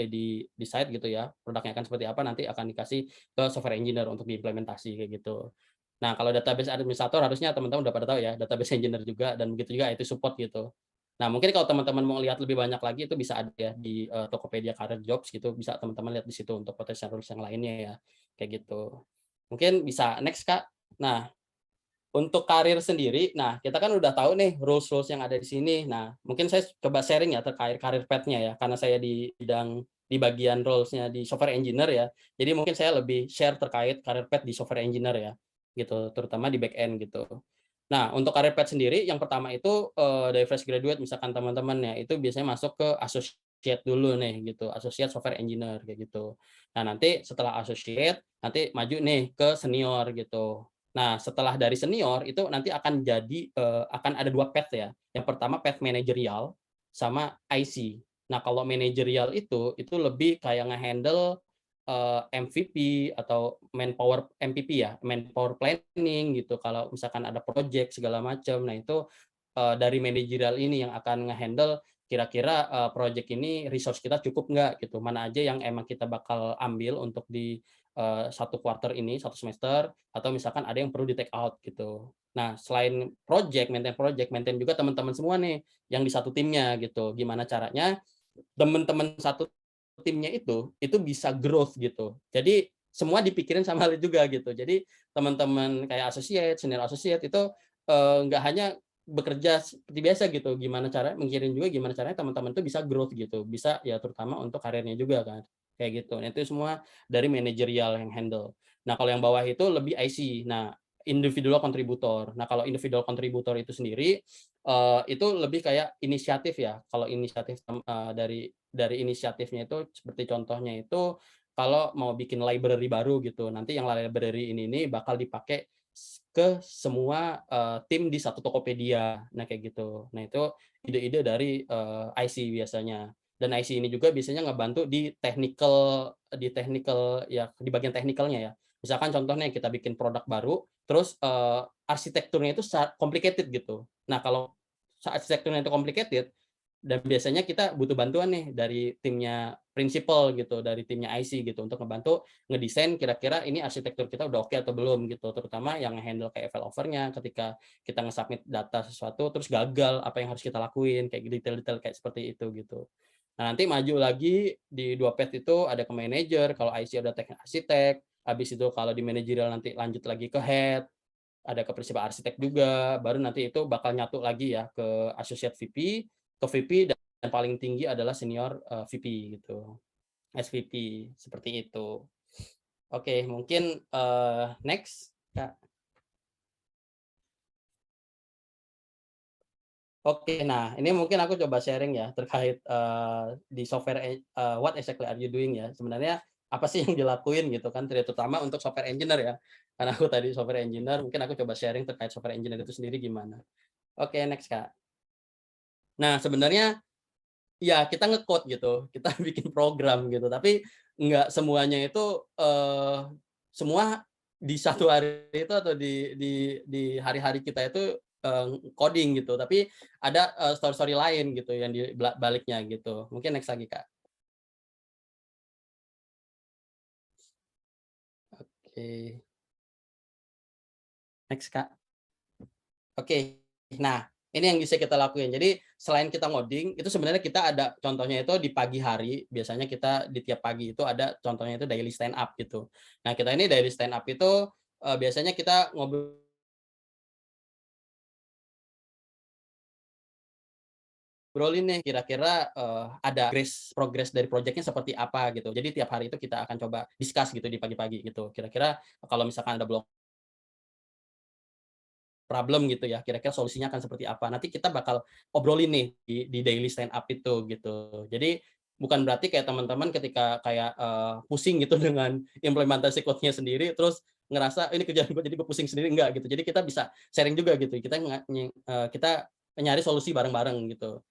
decide gitu ya, produknya akan seperti apa nanti akan dikasih ke software engineer untuk diimplementasi kayak gitu. Nah, kalau database administrator harusnya teman-teman udah pada tahu ya, database engineer juga dan begitu juga IT support gitu. Nah, mungkin kalau teman-teman mau lihat lebih banyak lagi itu bisa ada ya di Tokopedia Career Jobs gitu, bisa teman-teman lihat di situ untuk potensial roles yang lainnya ya, kayak gitu. Mungkin bisa next Kak. Nah, untuk karir sendiri, nah kita kan udah tahu nih rules-rules yang ada di sini. Nah, mungkin saya coba sharing ya terkait karir path-nya ya, karena saya di bagian roles-nya di software engineer ya. Jadi mungkin saya lebih share terkait karir path di software engineer ya, gitu, terutama di back end gitu. Nah, untuk karir path sendiri, yang pertama itu dari fresh graduate misalkan teman-teman ya, itu biasanya masuk ke associate dulu nih gitu, associate software engineer kayak gitu. Nah, nanti setelah associate, nanti maju nih ke senior gitu. Nah, setelah dari senior itu nanti akan jadi akan ada 2 path ya. Yang pertama path manajerial sama IC. Nah, kalau manajerial itu lebih kayak nge-handle MVP atau manpower MPP ya, manpower planning gitu. Kalau misalkan ada project segala macam. Nah, itu dari manajerial ini yang akan nge-handle kira-kira project ini resource kita cukup nggak gitu. Mana aja yang emang kita bakal ambil untuk di satu quarter ini, satu semester, atau misalkan ada yang perlu di take out gitu. Nah, selain maintain juga teman-teman semua nih yang di satu timnya gitu. Gimana caranya teman-teman satu timnya itu bisa growth gitu. Jadi semua dipikirin sama hal juga gitu. Jadi teman-teman kayak associate, senior associate itu nggak hanya bekerja seperti biasa gitu. Gimana cara mikirin juga gimana caranya teman-teman itu bisa growth gitu. Bisa ya terutama untuk karirnya juga kan. Kayak gitu. Nah, itu semua dari manajerial yang handle. Nah, kalau yang bawah itu lebih IC. Nah, individual contributor. Nah, kalau individual contributor itu sendiri itu lebih kayak inisiatif ya. Kalau inisiatif dari inisiatifnya itu seperti contohnya itu kalau mau bikin library baru gitu. Nanti yang library ini bakal dipakai ke semua tim di satu Tokopedia. Nah, kayak gitu. Nah, itu ide-ide dari IC biasanya. Dan IC ini juga biasanya ngebantu di technical ya di bagian teknikalnya ya. Misalkan contohnya kita bikin produk baru, terus arsitekturnya itu complicated gitu. Nah, kalau arsitekturnya itu complicated dan biasanya kita butuh bantuan nih dari timnya principal gitu, dari timnya IC gitu untuk ngebantu ngedesain kira-kira ini arsitektur kita udah oke atau belum gitu, terutama yang handle kayak failover-nya ketika kita nge-submit data sesuatu terus gagal, apa yang harus kita lakuin, kayak detail-detail kayak seperti itu gitu. Nah, nanti maju lagi di 2 path itu ada ke manager, kalau IC ada teknik arsitek, habis itu kalau di manajerial nanti lanjut lagi ke head, ada ke prinsipal arsitek juga, baru nanti itu bakal nyatu lagi ya ke associate VP, ke VP dan paling tinggi adalah senior VP gitu. SVP seperti itu. Oke, mungkin next Kak. Oke, nah ini mungkin aku coba sharing ya terkait di software what exactly are you doing ya. Sebenarnya apa sih yang dilakuin gitu kan, terutama untuk software engineer ya. Karena aku tadi software engineer, mungkin aku coba sharing terkait software engineer itu sendiri gimana. Oke, next Kak. Nah, sebenarnya ya kita nge-code gitu, kita bikin program gitu, tapi nggak semuanya itu semua di satu hari itu atau di hari-hari kita itu coding gitu, tapi ada story-story lain gitu yang di baliknya gitu. Mungkin next lagi Kak. Oke. Next Kak. Oke. Nah, ini yang bisa kita lakuin. Jadi selain kita ngoding, itu sebenarnya kita ada contohnya itu di pagi hari, biasanya kita di tiap pagi itu ada contohnya itu daily stand up gitu. Nah, kita ini daily stand up itu biasanya kita ngobrolin nih kira-kira ada progress dari proyeknya seperti apa gitu. Jadi tiap hari itu kita akan coba discuss gitu di pagi-pagi gitu. Kira-kira kalau misalkan ada problem gitu ya, kira-kira solusinya akan seperti apa. Nanti kita bakal obrolin nih di daily stand up itu gitu. Jadi bukan berarti kayak teman-teman ketika kayak pusing gitu dengan implementasi code-nya sendiri, terus ngerasa ini kerjaan gue jadi gue pusing sendiri, enggak gitu. Jadi kita bisa sharing juga gitu. Kita nyari solusi bareng-bareng gitu.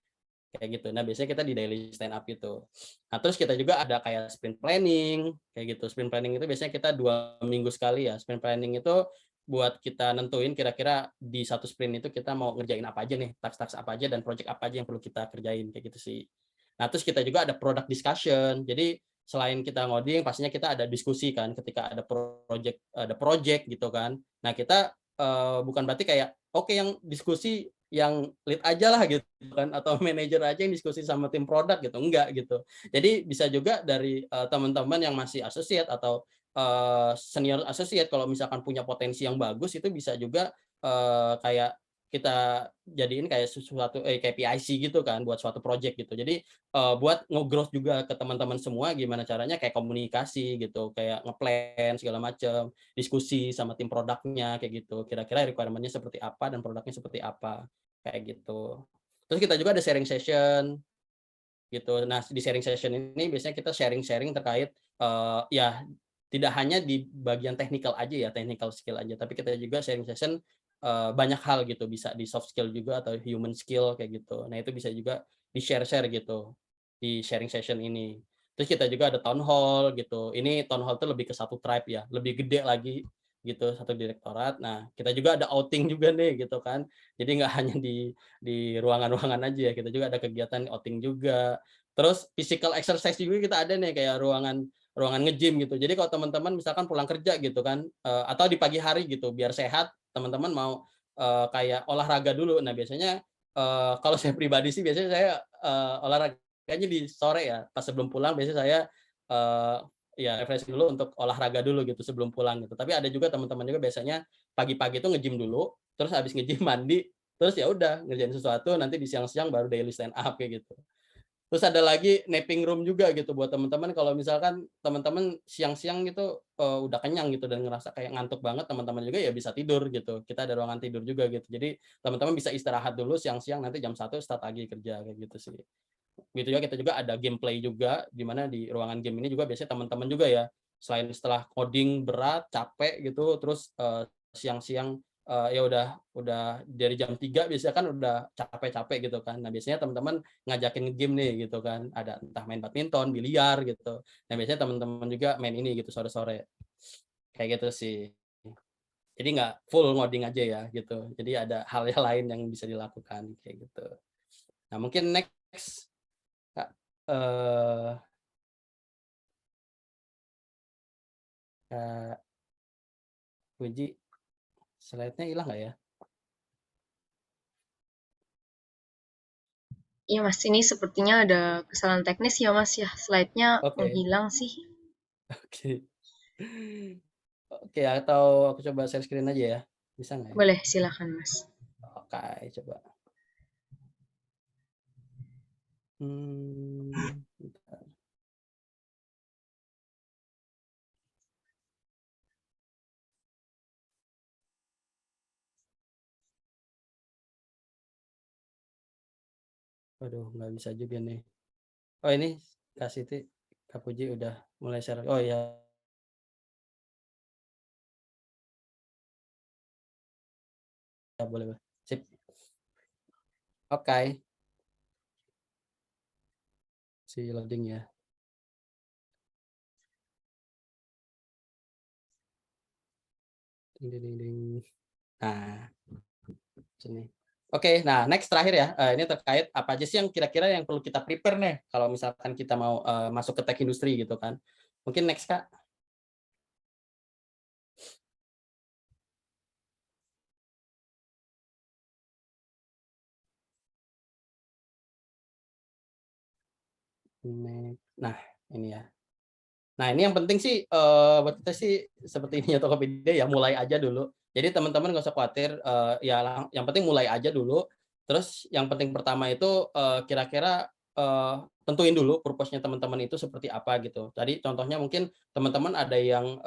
Kayak gitu. Nah, biasanya kita di daily stand up gitu. Nah, terus kita juga ada kayak sprint planning, kayak gitu. Sprint planning itu biasanya kita 2 minggu sekali ya. Sprint planning itu buat kita nentuin kira-kira di satu sprint itu kita mau ngerjain apa aja nih, task-task apa aja dan project apa aja yang perlu kita kerjain, kayak gitu sih. Nah, terus kita juga ada product discussion. Jadi selain kita ngoding, pastinya kita ada diskusi kan ketika ada project gitu kan. Nah, kita bukan berarti kayak oke yang diskusi yang lead aja lah gitu kan, atau manajer aja yang diskusi sama tim produk gitu, enggak gitu. Jadi bisa juga dari teman-teman yang masih associate atau senior associate kalau misalkan punya potensi yang bagus itu bisa juga kayak kita jadiin kayak sesuatu kayak PIC gitu kan buat suatu project gitu. Jadi buat nge-growth juga ke teman-teman semua gimana caranya kayak komunikasi gitu, kayak ngeplan segala macam, diskusi sama tim produknya kayak gitu. Kira-kira requirement-nya seperti apa dan produknya seperti apa. Kayak gitu. Terus kita juga ada sharing session gitu. Nah, di sharing session ini biasanya kita sharing-sharing terkait ya tidak hanya di bagian technical aja ya, technical skill aja, tapi kita juga sharing session banyak hal gitu, bisa di soft skill juga atau human skill kayak gitu. Nah, itu bisa juga di-share-share gitu di sharing session ini. Terus kita juga ada town hall gitu. Ini town hall itu lebih ke satu tribe ya, lebih gede lagi gitu, satu direktorat. Nah, kita juga ada outing juga nih gitu kan. Jadi nggak hanya di ruangan-ruangan aja ya, kita juga ada kegiatan outing juga. Terus physical exercise juga kita ada nih kayak ruangan nge-gym gitu. Jadi kalau teman-teman misalkan pulang kerja gitu kan, atau di pagi hari gitu biar sehat, teman-teman mau kayak olahraga dulu. Nah, biasanya kalau saya pribadi sih biasanya saya olahraganya di sore ya, pas sebelum pulang biasanya saya eee, ya refreshing dulu untuk olahraga dulu gitu sebelum pulang gitu. Tapi ada juga teman-teman juga biasanya pagi-pagi itu nge-gym dulu, terus habis nge-gym mandi, terus ya udah ngerjain sesuatu nanti di siang-siang baru daily stand up kayak gitu. Terus ada lagi napping room juga gitu buat teman-teman kalau misalkan teman-teman siang-siang gitu udah kenyang gitu dan ngerasa kayak ngantuk banget, teman-teman juga ya bisa tidur gitu. Kita ada ruangan tidur juga gitu. Jadi teman-teman bisa istirahat dulu siang-siang nanti jam 1 start lagi kerja kayak gitu sih. Gitu juga kita juga ada gameplay juga di mana di ruangan game ini juga biasanya teman-teman juga ya selain setelah coding berat, capek gitu terus siang-siang ya udah dari jam 3 biasanya kan udah capek-capek gitu kan. Nah, biasanya teman-teman ngajakin game nih gitu kan. Ada entah main badminton, biliar gitu. Nah, biasanya teman-teman juga main ini gitu sore-sore. Kayak gitu sih. Jadi nggak full ngoding aja ya gitu. Jadi ada hal-hal lain yang bisa dilakukan kayak gitu. Nah, mungkin next Kak, Kak Puji, slide-nya hilang nggak ya? Iya Mas, ini sepertinya ada kesalahan teknis ya Mas ya. Slide-nya Oke, menghilang sih. oke. Oke, atau aku coba share screen aja ya? Bisa nggak ya? Boleh, silakan Mas. Oke, coba. Bentar. Waduh, nggak bisa juga nih. Oh ini Kak Siti, Kak Puji udah mulai share. Oh ya, ya boleh, boleh. Sip. Oke, si loading ya. Ding, ding, ding, ding. Nah, Sini. Oke, nah next terakhir ya, ini terkait apa aja sih yang kira-kira yang perlu kita prepare nih kalau misalkan kita mau masuk ke tech industry gitu kan. Mungkin next Kak. Nah, ini ya. Nah, ini yang penting sih buat kita sih seperti ini ya Tokopedia ya, mulai aja dulu. Jadi teman-teman nggak usah khawatir, ya yang penting mulai aja dulu. Terus yang penting pertama itu kira-kira tentuin dulu purpose-nya teman-teman itu seperti apa gitu. Jadi contohnya mungkin teman-teman ada yang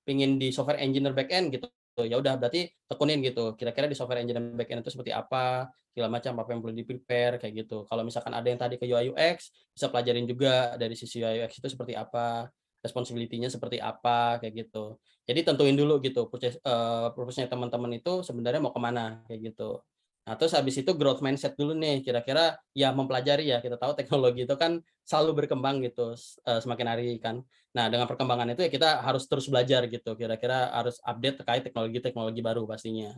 pingin di software engineer back-end gitu. Ya udah berarti tekunin gitu. Kira-kira di software engineer back-end itu seperti apa, segala macam apa yang perlu di-prepare kayak gitu. Kalau misalkan ada yang tadi ke UI UX, bisa pelajarin juga dari sisi UI UX itu seperti apa, responsibility-nya seperti apa, kayak gitu. Jadi tentuin dulu gitu, purpose-nya teman-teman itu sebenarnya mau kemana, kayak gitu. Nah, terus habis itu growth mindset dulu nih, kira-kira ya mempelajari ya, kita tahu teknologi itu kan selalu berkembang gitu, semakin hari kan. Nah, dengan perkembangan itu ya kita harus terus belajar gitu, kira-kira harus update terkait teknologi-teknologi baru pastinya.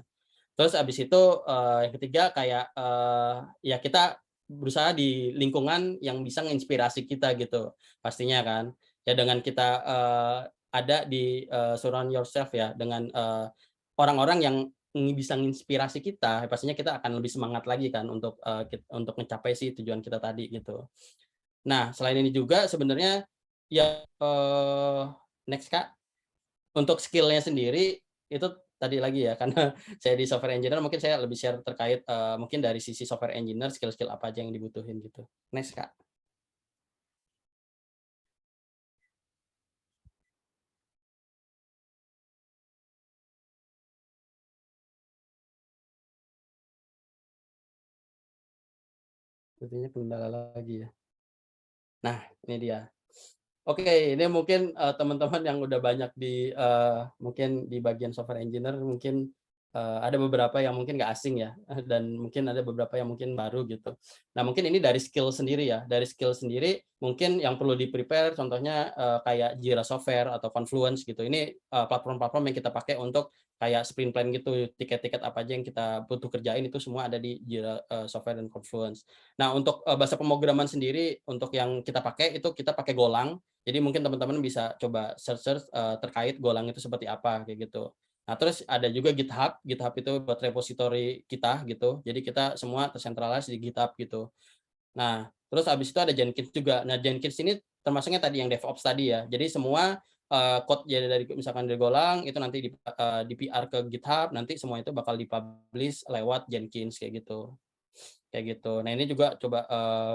Terus abis itu yang ketiga kayak ya kita berusaha di lingkungan yang bisa menginspirasi kita gitu pastinya kan. Ya dengan kita ada di surround yourself ya dengan orang-orang yang bisa menginspirasi kita, pastinya kita akan lebih semangat lagi kan untuk mencapai si tujuan kita tadi gitu. Nah, selain ini juga sebenarnya ya next Kak, untuk skill-nya sendiri itu tadi lagi ya, karena saya di software engineer mungkin saya lebih share terkait mungkin dari sisi software engineer skill-skill apa aja yang dibutuhin gitu. Next Kak. Sepertinya kendala lagi ya. Nah, ini dia. Oke, ini mungkin teman-teman yang udah banyak di mungkin di bagian software engineer mungkin ada beberapa yang mungkin nggak asing ya, dan mungkin ada beberapa yang mungkin baru gitu. Nah, mungkin ini dari skill sendiri ya, dari skill sendiri mungkin yang perlu di-prepare contohnya kayak Jira Software atau Confluence gitu. Ini platform-platform yang kita pakai untuk kayak sprint plan gitu, tiket-tiket apa aja yang kita butuh kerjain itu semua ada di Jira Software dan Confluence. Nah, untuk bahasa pemrograman sendiri untuk yang kita pakai itu kita pakai Golang. Jadi mungkin teman-teman bisa coba search terkait Golang itu seperti apa kayak gitu. Nah, terus ada juga GitHub. GitHub itu buat repository kita gitu. Jadi kita semua tersentralize di GitHub gitu. Nah, terus habis itu ada Jenkins juga. Nah, Jenkins ini termasuknya tadi yang DevOps tadi ya. Jadi semua code jadi dari misalkan dari Golang itu nanti di PR ke GitHub, nanti semua itu bakal dipublish lewat Jenkins kayak gitu. Kayak gitu. Nah, ini juga coba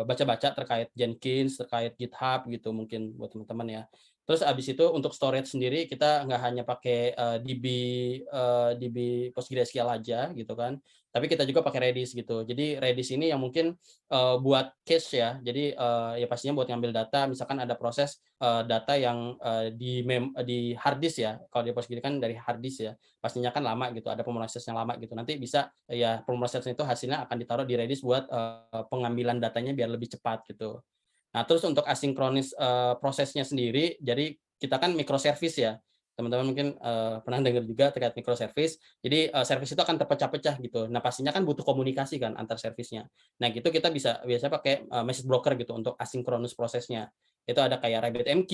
baca-baca terkait Jenkins, terkait GitHub gitu mungkin buat teman-teman ya. Terus abis itu untuk storage sendiri kita nggak hanya pakai DB PostgreSQL aja gitu kan, tapi kita juga pakai Redis gitu. Jadi Redis ini yang mungkin buat cache ya. Jadi ya pastinya buat ngambil data, misalkan ada proses data yang di hard disk ya. Kalau di Postgre kan dari hard disk ya. Pastinya kan lama gitu, ada pemrosesnya lama gitu. Nanti bisa ya pemrosesan itu hasilnya akan ditaruh di Redis buat pengambilan datanya biar lebih cepat gitu. Nah, terus untuk asinkronis prosesnya sendiri, jadi kita kan microservice ya. Teman-teman mungkin pernah dengar juga terkait microservice. Jadi service itu akan terpecah-pecah gitu. Nah, pastinya kan butuh komunikasi kan antar service-nya. Nah, gitu kita bisa biasanya pakai message broker gitu untuk asinkronus prosesnya. Itu ada kayak RabbitMQ,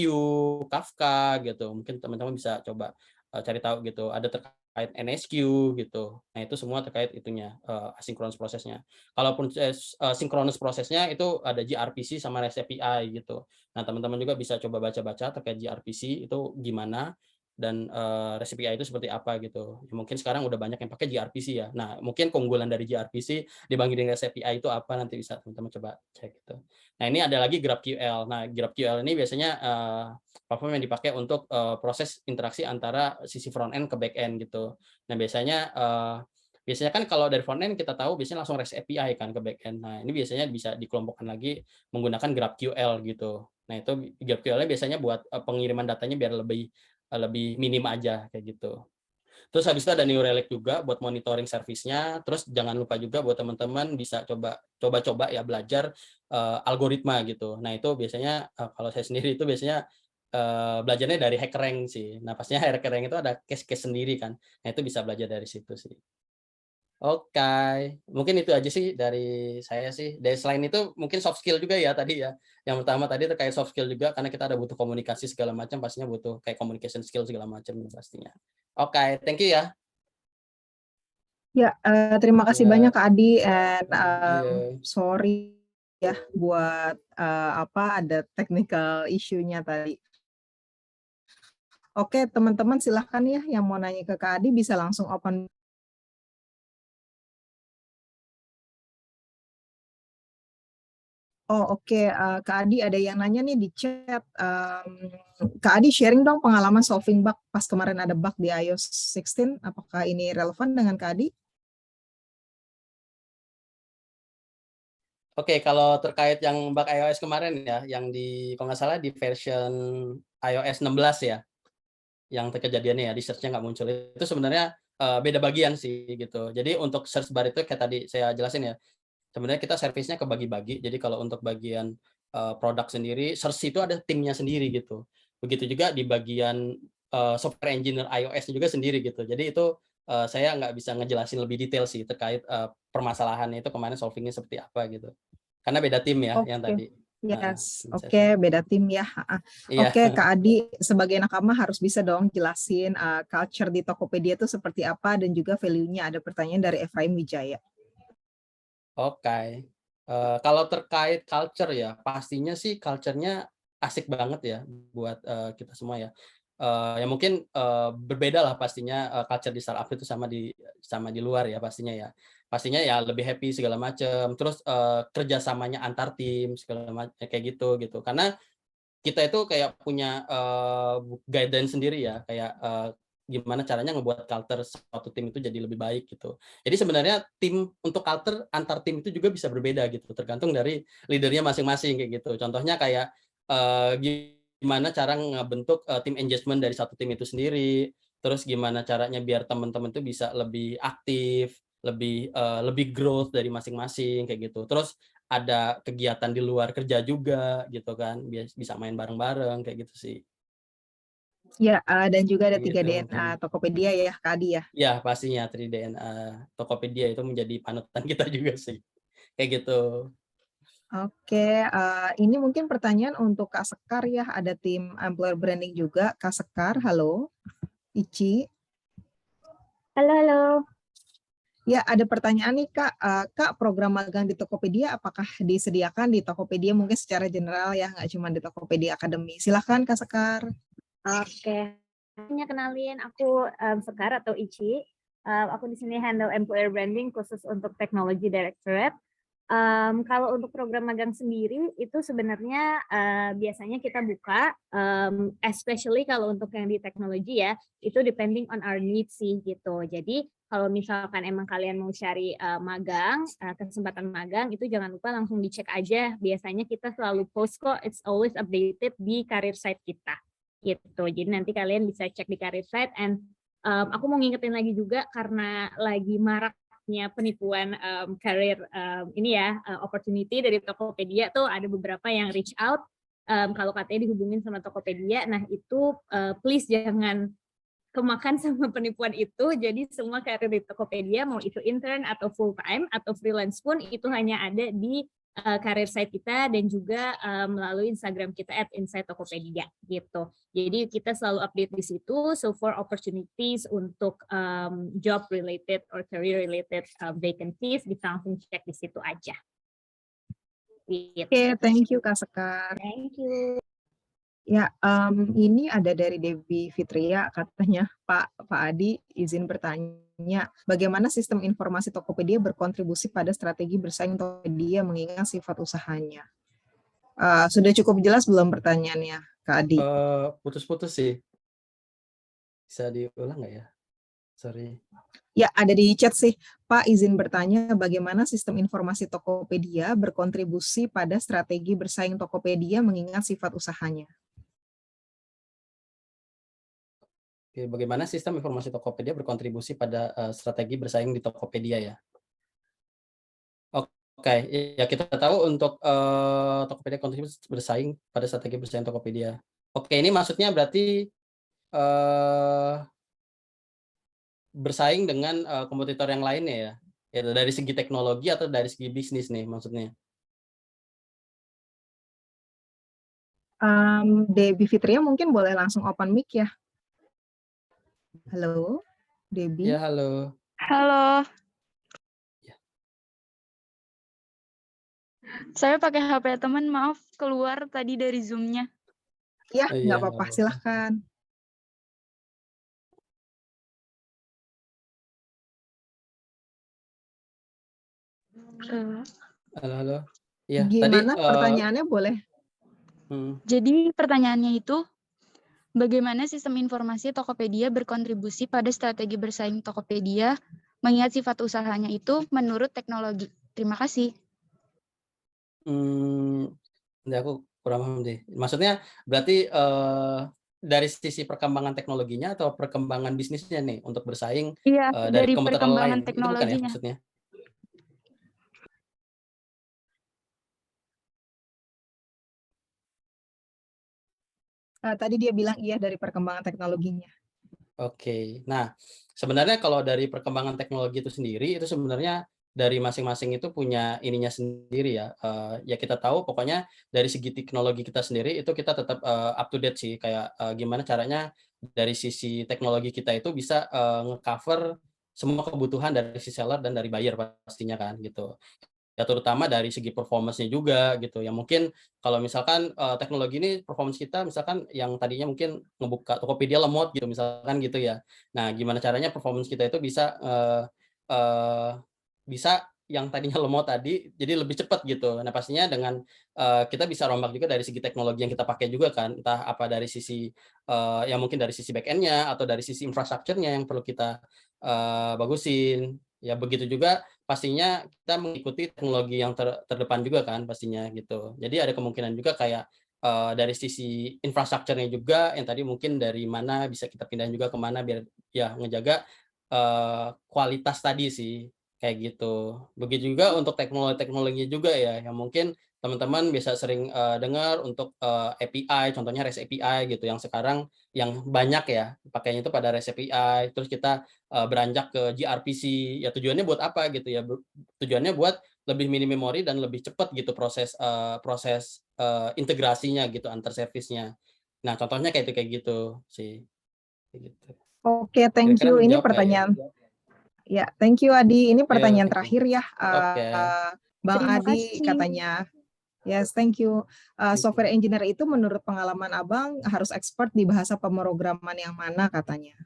Kafka gitu. Mungkin teman-teman bisa coba cari tahu gitu. Ada terkait NSQ gitu. Nah, itu semua terkait itunya asinkronus prosesnya. Kalaupun sinkronus prosesnya itu ada gRPC sama REST API gitu. Nah, teman-teman juga bisa coba baca-baca terkait gRPC itu gimana dan REST API itu seperti apa gitu. Ya, mungkin sekarang udah banyak yang pakai gRPC ya. Nah, mungkin keunggulan dari gRPC dibanding REST API itu apa nanti bisa teman-teman coba cek gitu. Nah, ini ada lagi GraphQL. Nah, GraphQL ini biasanya platform yang dipakai untuk proses interaksi antara sisi front end ke back end gitu. Nah, biasanya kan kalau dari front end kita tahu biasanya langsung REST API kan ke back end. Nah, ini biasanya bisa dikelompokkan lagi menggunakan GraphQL gitu. Nah, itu GraphQL biasanya buat pengiriman datanya biar lebih minim aja kayak gitu. Terus habis itu ada New Relic juga buat monitoring service-nya. Terus jangan lupa juga buat teman-teman bisa coba ya belajar algoritma gitu. Nah, itu biasanya kalau saya sendiri itu biasanya belajarnya dari HackerRank sih. Nah, pastinya HackerRank itu ada case-case sendiri kan. Nah, itu bisa belajar dari situ sih. Oke, mungkin itu aja sih dari saya sih. Dari selain itu mungkin soft skill juga ya tadi ya. Yang pertama tadi terkait soft skill juga karena kita ada butuh komunikasi segala macam, pastinya butuh kayak communication skill segala macam pastinya. Oke, thank you ya. Ya, terima kasih Ya, banyak Kak Adi, and iya. sorry ya buat ada technical issue-nya tadi. Oke, teman-teman silahkan ya yang mau nanya ke Kak Adi bisa langsung open. Oh oke, Kak Adi ada yang nanya nih di chat. Kak Adi sharing dong pengalaman solving bug pas kemarin ada bug di iOS 16. Apakah ini relevan dengan Kak Adi? Oke, kalau terkait yang bug iOS kemarin ya, yang kalau nggak salah di version iOS 16 ya, yang kejadiannya ya, di search-nya nggak muncul. Itu sebenarnya beda bagian sih gitu. Jadi untuk search bar itu kayak tadi saya jelasin ya, sebenarnya kita servisnya kebagi-bagi. Jadi kalau untuk bagian produk sendiri, search itu ada timnya sendiri gitu. Begitu juga di bagian software engineer iOS juga sendiri gitu. Jadi itu saya nggak bisa ngejelasin lebih detail sih terkait permasalahannya itu kemarin solvingnya seperti apa gitu. Karena beda tim ya yang Oke, tadi. yes, Bisa oke, sih. beda tim ya. Iya. Oke, Kak Adi sebagai nakama harus bisa dong jelasin culture di Tokopedia itu seperti apa dan juga value-nya. Ada pertanyaan dari Efraim Wijaya. Oke. Kalau terkait culture ya, pastinya sih culture-nya asik banget ya buat kita semua ya. Ya mungkin berbeda lah pastinya culture di startup itu sama di luar ya pastinya ya. Pastinya ya lebih happy segala macam. Terus kerjasamanya antar tim segala macam kayak gitu. Karena kita itu kayak punya guidelines sendiri ya, kayak gimana caranya ngebuat culture suatu tim itu jadi lebih baik gitu. Jadi sebenarnya tim untuk culture antar tim itu juga bisa berbeda gitu, tergantung dari leadernya masing-masing kayak gitu. Contohnya kayak gimana cara ngebentuk tim engagement dari satu tim itu sendiri, terus gimana caranya biar teman-teman itu bisa lebih aktif, lebih growth dari masing-masing kayak gitu. Terus ada kegiatan di luar kerja juga gitu kan, bisa main bareng-bareng kayak gitu sih. Ya, dan juga ada Kayak 3 gitu. DNA Tokopedia ya, Kak Adi ya. Ya pastinya 3DNA Tokopedia itu menjadi panutan kita juga sih. Kayak gitu. Oke, ini mungkin pertanyaan untuk Kak Sekar ya, ada tim employer branding juga. Kak Sekar, halo. Ici. Halo, halo. Ya, ada pertanyaan nih Kak. Kak, program magang di Tokopedia apakah disediakan di Tokopedia mungkin secara general ya, nggak cuma di Tokopedia Academy. Silahkan Kak Sekar. Oke. Hanya kenalin aku Sekar atau Ici. Aku di sini handle employer branding khusus untuk Technology Directorate. Kalau untuk program magang sendiri itu sebenarnya biasanya kita buka, especially kalau untuk yang di teknologi ya, itu depending on our needs sih gitu. Jadi kalau misalkan emang kalian mau cari magang, kesempatan magang itu jangan lupa langsung dicek aja. Biasanya kita selalu post kok, it's always updated di career site kita gitu. Jadi nanti kalian bisa cek di career site, and aku mau ngingetin lagi juga karena lagi maraknya penipuan career ini ya opportunity dari Tokopedia tuh ada beberapa yang reach out kalau katanya dihubungin sama Tokopedia. Nah itu please jangan kemakan sama penipuan itu. Jadi semua karir di Tokopedia mau itu intern atau full time atau freelance pun itu hanya ada di karir site kita dan juga melalui Instagram kita @insighttokopedia gitu. Jadi kita selalu update di situ. So for opportunities untuk job related or career related vacancies bisa langsung cek di situ aja. Gitu. Oke, thank you Kak Sekar. Thank you. Ya, ini ada dari Devi Fitria, katanya Pak Adi izin bertanya, bagaimana sistem informasi Tokopedia berkontribusi pada strategi bersaing Tokopedia mengingat sifat usahanya? Sudah cukup jelas belum pertanyaannya, Kak Adi? Putus-putus sih. Bisa diulang nggak ya? Sorry. Ya, ada di chat sih. Pak izin bertanya bagaimana sistem informasi Tokopedia berkontribusi pada strategi bersaing Tokopedia mengingat sifat usahanya. Oke, bagaimana sistem informasi Tokopedia berkontribusi pada strategi bersaing di Tokopedia ya? Oke, ya kita tahu untuk Tokopedia kontribusi bersaing pada strategi bersaing Tokopedia. Oke, ini maksudnya berarti bersaing dengan kompetitor yang lainnya ya? Ya, dari segi teknologi atau dari segi bisnis nih maksudnya? Debbie Fitria mungkin boleh langsung open mic ya. Halo, Debbie. Ya, halo. Halo, Ya. saya pakai HP teman, maaf keluar tadi dari Zoom-nya. Ya, Oh, nggak iya, apa-apa, nggak apa-apa. silahkan. Eh, Halo, halo. Iya, tadi Gimana pertanyaannya boleh? Jadi pertanyaannya itu, bagaimana sistem informasi Tokopedia berkontribusi pada strategi bersaing Tokopedia mengingat sifat usahanya itu menurut teknologi? Terima kasih. Nanti aku kurang paham deh. Maksudnya berarti dari sisi perkembangan teknologinya atau perkembangan bisnisnya nih untuk bersaing Iya, dari dari komputer perkembangan lain, itu bukan ya teknologinya. maksudnya? Tadi dia bilang iya dari perkembangan teknologinya. Oke. Nah, sebenarnya kalau dari perkembangan teknologi itu sendiri, itu sebenarnya dari masing-masing itu punya ininya sendiri ya. Ya kita tahu pokoknya dari segi teknologi kita sendiri itu kita tetap up to date sih. Kayak gimana caranya dari sisi teknologi kita itu bisa nge-cover semua kebutuhan dari si seller dan dari buyer pastinya kan gitu. Ya terutama dari segi performance-nya juga gitu, ya mungkin kalau misalkan, teknologi ini performance kita misalkan yang tadinya mungkin ngebuka Tokopedia lemot gitu misalkan gitu ya. Nah gimana caranya performance kita itu bisa, bisa yang tadinya lemot tadi jadi lebih cepat gitu. Nah pastinya dengan, kita bisa rombak juga dari segi teknologi yang kita pakai juga kan, entah apa dari sisi, ya mungkin dari sisi back end-nya atau dari sisi infrastrukturnya yang perlu kita, bagusin. Ya begitu juga pastinya kita mengikuti teknologi yang terdepan juga kan pastinya gitu. Jadi ada kemungkinan juga kayak, dari sisi infrastrukturnya juga yang tadi mungkin dari mana bisa kita pindahin juga ke mana biar ya ngejaga, kualitas tadi sih, kayak gitu. Begitu juga untuk teknologi-teknologi juga ya yang mungkin teman-teman bisa sering, dengar untuk, API contohnya REST API gitu yang sekarang yang banyak ya pakainya itu pada REST API terus kita beranjak ke gRPC, ya tujuannya buat apa gitu ya, tujuannya buat lebih minim memori dan lebih cepat gitu proses, integrasinya gitu antar service-nya. Nah contohnya kayak gitu sih, kayak gitu. Oke, thank Kira-kira you. Ini menjawab nggak ya? pertanyaan. Ya, thank you Adi. Ini Ya, pertanyaan thank you. terakhir ya. Oke. Bang Terima Adi kasih. katanya, yes, thank you. Thank you. Software engineer itu menurut pengalaman Abang harus expert di bahasa pemrograman yang mana katanya?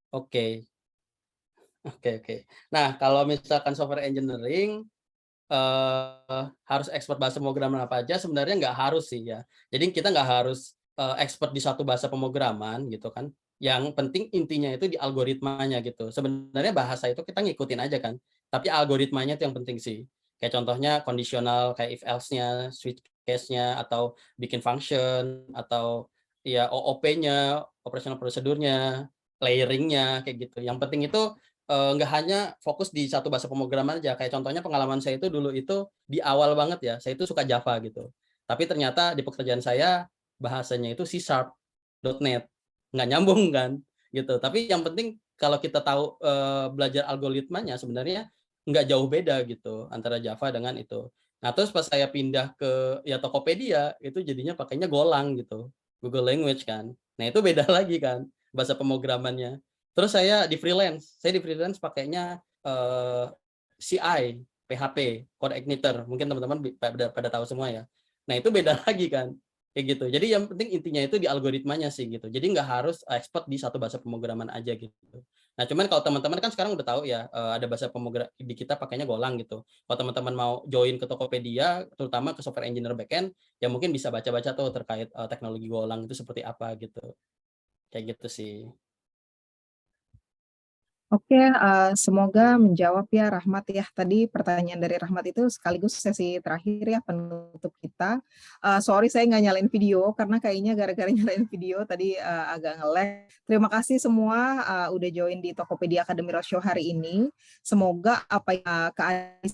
Oke. Oke. Nah kalau misalkan software engineering, harus expert bahasa pemrograman apa aja sebenarnya nggak harus sih ya. Jadi kita nggak harus, expert di satu bahasa pemrograman gitu kan, yang penting intinya itu di algoritmanya gitu. Sebenarnya bahasa itu kita ngikutin aja kan, tapi algoritmanya itu yang penting sih. Kayak contohnya kondisional, kayak if else-nya, switch case-nya, atau bikin function, atau ya OOP-nya, operational procedure-nya, layering-nya, kayak gitu. Yang penting itu nggak hanya fokus di satu bahasa pemrograman aja, kayak contohnya pengalaman saya itu dulu itu di awal banget ya, saya itu suka Java gitu. Tapi ternyata di pekerjaan saya bahasanya itu C# .NET, nggak nyambung kan, gitu. Tapi yang penting kalau kita tahu, belajar algoritmanya sebenarnya nggak jauh beda gitu antara Java dengan itu. Nah terus pas saya pindah ke ya Tokopedia, itu jadinya pakainya Golang gitu, Google Language kan. Nah itu beda lagi kan bahasa pemrogramannya. Terus saya di freelance pakainya, CI, PHP, Code Igniter, mungkin teman-teman pada tahu semua ya. Nah itu beda lagi kan, kayak gitu. Jadi yang penting intinya itu di algoritmanya sih gitu. Jadi nggak harus expert di satu bahasa pemrograman aja gitu. Nah cuman kalau teman-teman kan sekarang udah tahu ya, ada bahasa di kita pakainya Golang gitu. Kalau teman-teman mau join ke Tokopedia, terutama ke software engineer backend, ya mungkin bisa baca-baca tuh terkait, teknologi Golang itu seperti apa gitu. Kayak gitu sih. Oke, semoga menjawab ya Rahmat ya. Tadi pertanyaan dari Rahmat itu sekaligus sesi terakhir ya penutup kita. Sorry saya nggak nyalain video karena kayaknya gara-gara nyalain video tadi agak nge-lag. Terima kasih semua udah join di Tokopedia Academy Roadshow hari ini. Semoga apa yang Kak Adi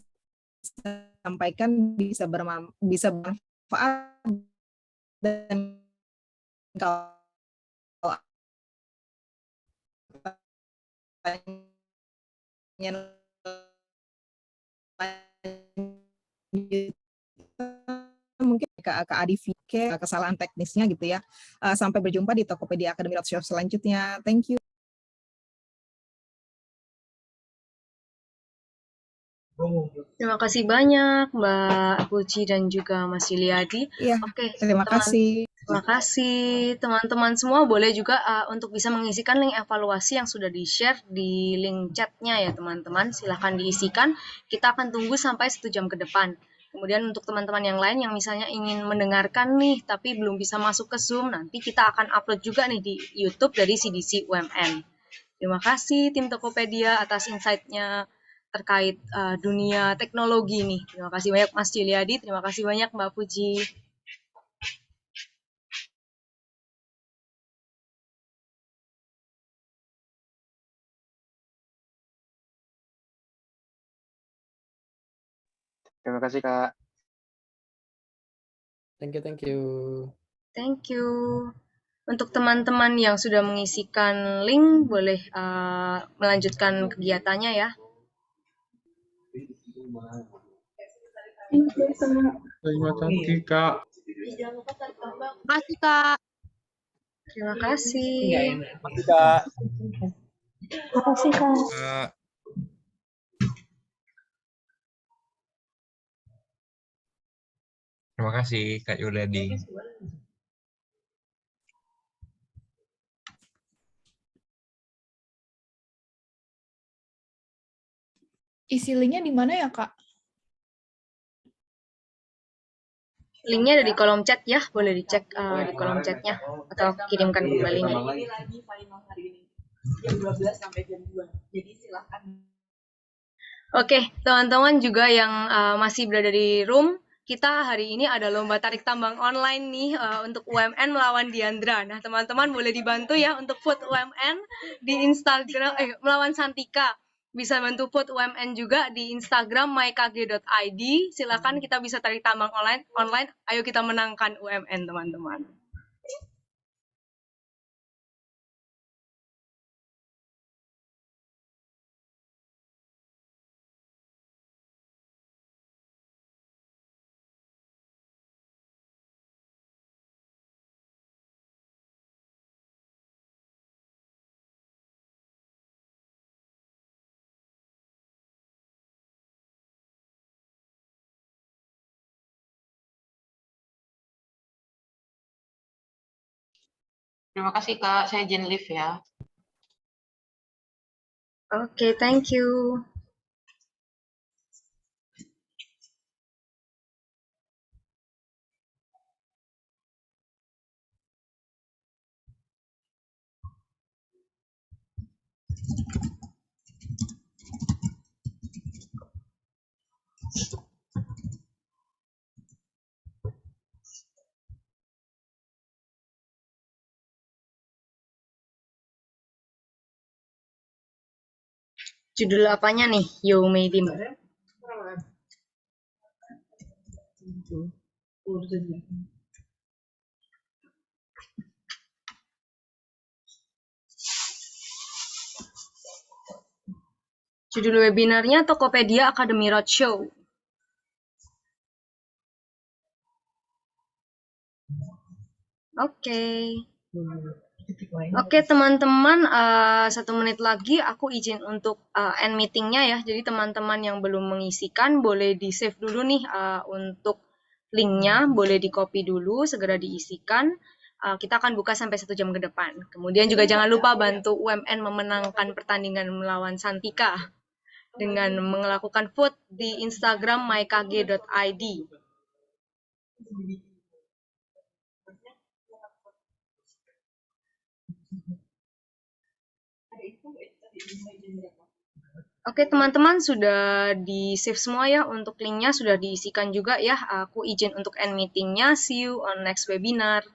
sampaikan bisa bermanfaat dan kalau mungkin ke Adivi, kesalahan teknisnya gitu ya. Sampai berjumpa di Tokopedia Academy Roadshow selanjutnya. Thank you. Terima kasih banyak Mbak Puji dan juga Mas Yuliadi. Iya, Oke, terima kasih. terima kasih teman-teman semua. Boleh juga untuk bisa mengisikan link evaluasi yang sudah di-share di link chatnya ya teman-teman. Silahkan diisikan. Kita akan tunggu sampai 1 jam ke depan. Kemudian untuk teman-teman yang lain yang misalnya ingin mendengarkan nih, tapi belum bisa masuk ke Zoom, nanti kita akan upload juga nih di YouTube dari CDC UMN. Terima kasih tim Tokopedia atas insight-nya terkait dunia teknologi nih. Terima kasih banyak Mas Yuliadi, terima kasih banyak Mbak Puji. Terima kasih, Kak. Thank you, thank you. Thank you. Untuk teman-teman yang sudah mengisikan link, boleh melanjutkan kegiatannya ya. Terima kasih, Kak. Makasih, Kak. Terima kasih. Kak. Makasih, Kak. Terima kasih, Kak Yuliadi. Isi linknya di mana ya, Kak? Linknya ada di kolom chat ya, boleh dicek di kolom chatnya atau kirimkan kembali. Oke, teman-teman juga yang masih berada di room, kita hari ini ada lomba tarik tambang online nih untuk UMN melawan Diandra. Nah, teman-teman boleh dibantu ya untuk vote UMN di Instagram, melawan Santika. Bisa bantu vote UMN juga di Instagram mykg.id. Silakan kita bisa tarik tambang online. Ayo kita menangkan UMN, teman-teman. Terima kasih Kak, saya izin live ya. Oke, thank you. Judul apanya nih, Yo Meidim? Judul webinarnya Tokopedia Academy Roadshow. Oke, teman-teman, 1 menit lagi aku izin untuk end meetingnya ya. Jadi teman-teman yang belum mengisikan boleh di-save dulu nih untuk linknya, boleh di-copy dulu, segera diisikan. Kita akan buka sampai 1 jam ke depan. Kemudian juga jangan lupa bantu UMN memenangkan pertandingan melawan Santika dengan melakukan vote di Instagram mykg.id. Oke, teman-teman sudah di-save semua ya untuk linknya, sudah diisikan juga ya. Aku izin untuk end meetingnya. See you on next webinar.